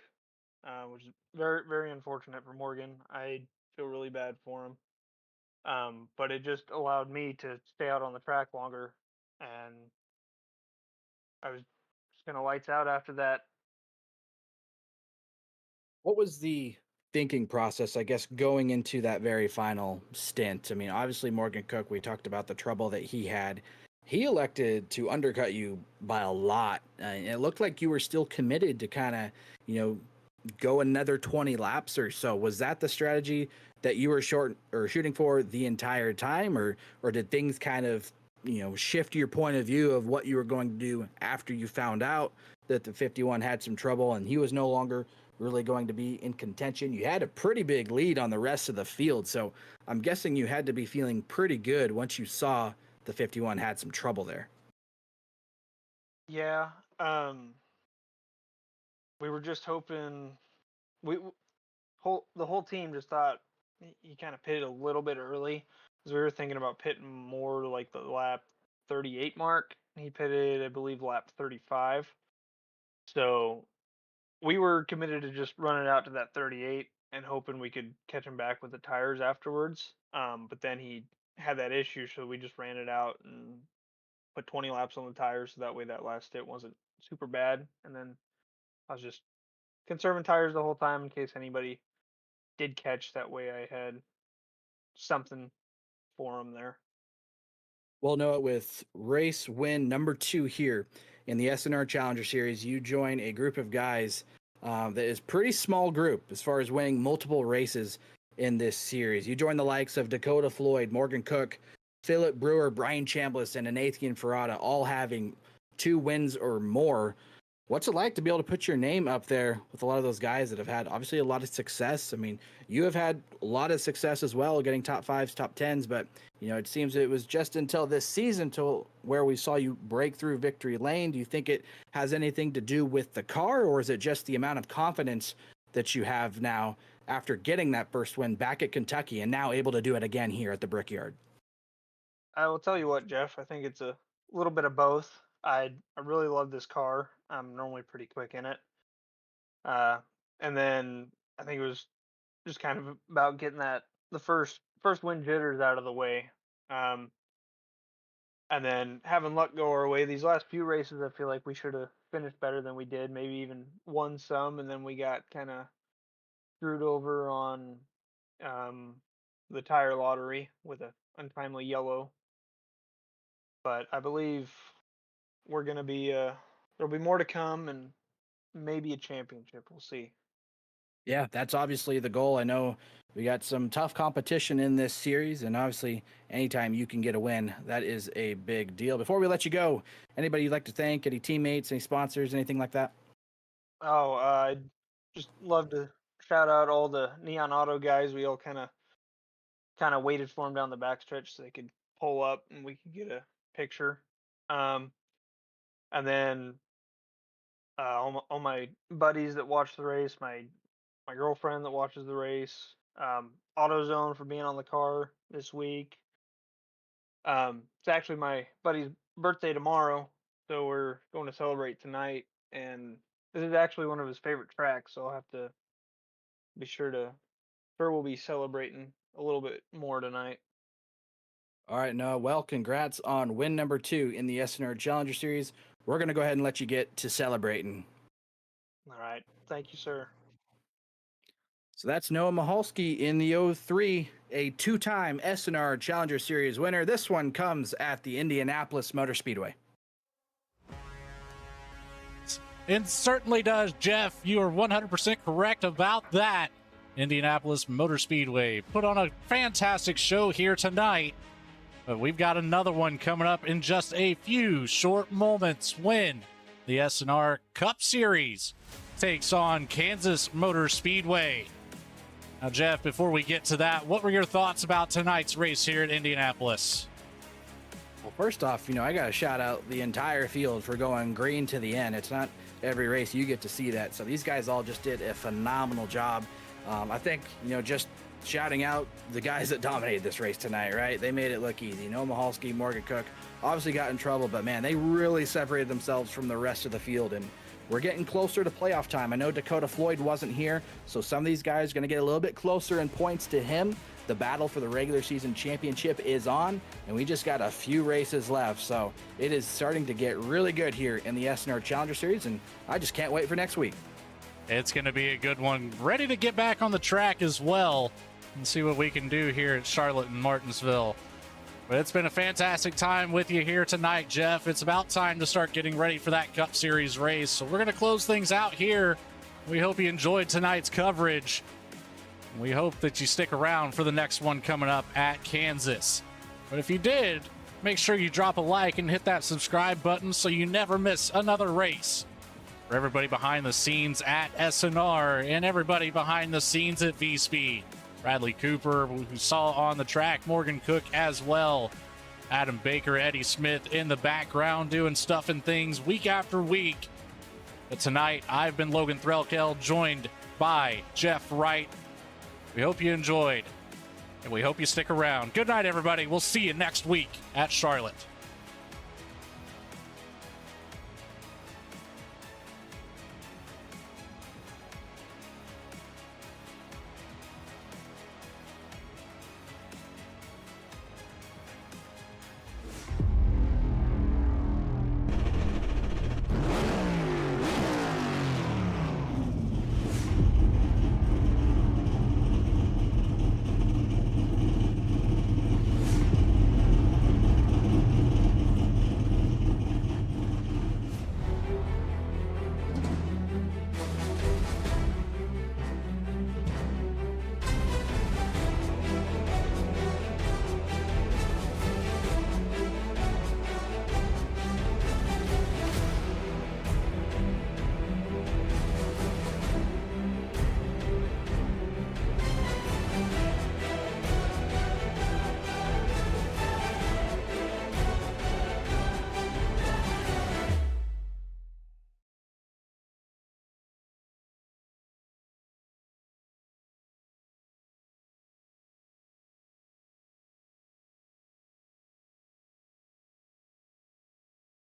which is very, very unfortunate for Morgan. I feel really bad for him. But it just allowed me to stay out on the track longer, and I was just gonna lights out after that. What was the thinking process, I guess, going into that very final stint? I mean, obviously Morgan Cook, we talked about the trouble that he had. He elected to undercut you by a lot. It looked like you were still committed to kind of, go another 20 laps or so. Was that the strategy that you were shooting for the entire time, or did things kind of, shift your point of view of what you were going to do after you found out that the 51 had some trouble and he was no longer really going to be in contention? You had a pretty big lead on the rest of the field, so I'm guessing you had to be feeling pretty good once you saw the 51 had some trouble there. Yeah, we were just hoping the whole team just thought he kind of pitted a little bit early, because we were thinking about pitting more like the lap 38 mark. He pitted, I believe, lap 35. So we were committed to just running it out to that 38 and hoping we could catch him back with the tires afterwards. But then he had that issue, so we just ran it out and put 20 laps on the tires, so that way that last stint wasn't super bad. And then I was just conserving tires the whole time in case anybody did catch. That way I had something for them there. Well, Noah, with race win number 2 here in the SNR Challenger Series, you join a group of guys that is pretty small group as far as winning multiple races in this series. You join the likes of Dakota Floyd, Morgan Cook, Philip Brewer, Brian Chambliss, and Nathan Ferrata, all having 2 wins or more. What's it like to be able to put your name up there with a lot of those guys that have had obviously a lot of success? I mean, you have had a lot of success as well, getting top 5s, top 10s, but it seems it was just until this season till where we saw you break through victory lane. Do you think it has anything to do with the car, or is it just the amount of confidence that you have now after getting that first win back at Kentucky and now able to do it again here at the Brickyard? I will tell you what, Jeff, I think it's a little bit of both. I really love this car. I'm normally pretty quick in it. And then I think it was just kind of about getting the first win jitters out of the way. And then having luck go our way. These last few races, I feel like we should have finished better than we did, maybe even won some, and then we got kind of screwed over on the tire lottery with a untimely yellow. But I believe we're going to be there'll be more to come, and maybe a championship. We'll see. Yeah, that's obviously the goal. I know we got some tough competition in this series, and obviously anytime you can get a win, that is a big deal. Before we let you go, anybody you'd like to thank, any teammates, any sponsors, anything like that? Oh, I'd just love to shout out all the Neon Auto guys. We all kind of waited for them down the backstretch so they could pull up and we could get a picture. And then all my buddies that watch the race, my girlfriend that watches the race, AutoZone for being on the car this week. It's actually my buddy's birthday tomorrow, so we're going to celebrate tonight, and this is actually one of his favorite tracks, so I'll have to be sure we'll be celebrating a little bit more tonight. All right, Noah. Well, congrats on win number 2 in the SNR Challenger Series. We're going to go ahead and let you get to celebrating. All right. Thank you, sir. So that's Noah Michalski in the 03, a 2-time SNR Challenger Series winner. This one comes at the Indianapolis Motor Speedway. It certainly does, Jeff. You are 100% correct about that. Indianapolis Motor Speedway put on a fantastic show here tonight. But we've got another one coming up in just a few short moments when the SNR Cup Series takes on Kansas Motor Speedway. Now, Jeff, before we get to that, what were your thoughts about tonight's race here at Indianapolis? Well, first off, I got to shout out the entire field for going green to the end. It's not every race you get to see that. So these guys all just did a phenomenal job. I think, just shouting out the guys that dominated this race tonight, right? They made it look easy. Noah Mahalski, Morgan Cook obviously got in trouble, but man, they really separated themselves from the rest of the field, and we're getting closer to playoff time. I know Dakota Floyd wasn't here, so some of these guys are going to get a little bit closer in points to him. The battle for the regular season championship is on, and we just got a few races left, so it is starting to get really good here in the SNR Challenger Series, and I just can't wait for next week. It's going to be a good one. Ready to get back on the track as well and see what we can do here at Charlotte and Martinsville. But it's been a fantastic time with you here tonight, Jeff. It's about time to start getting ready for that Cup Series race. So we're going to close things out here. We hope you enjoyed tonight's coverage. We hope that you stick around for the next one coming up at Kansas. But if you did, make sure you drop a like and hit that subscribe button so you never miss another race. For everybody behind the scenes at SNR and everybody behind the scenes at V-Speed, Bradley Cooper, who saw on the track, Morgan Cook as well, Adam Baker, Eddie Smith in the background doing stuff and things week after week. But tonight, I've been Logan Threlkeld, joined by Jeff Wright. We hope you enjoyed, and we hope you stick around. Good night, everybody. We'll see you next week at Charlotte.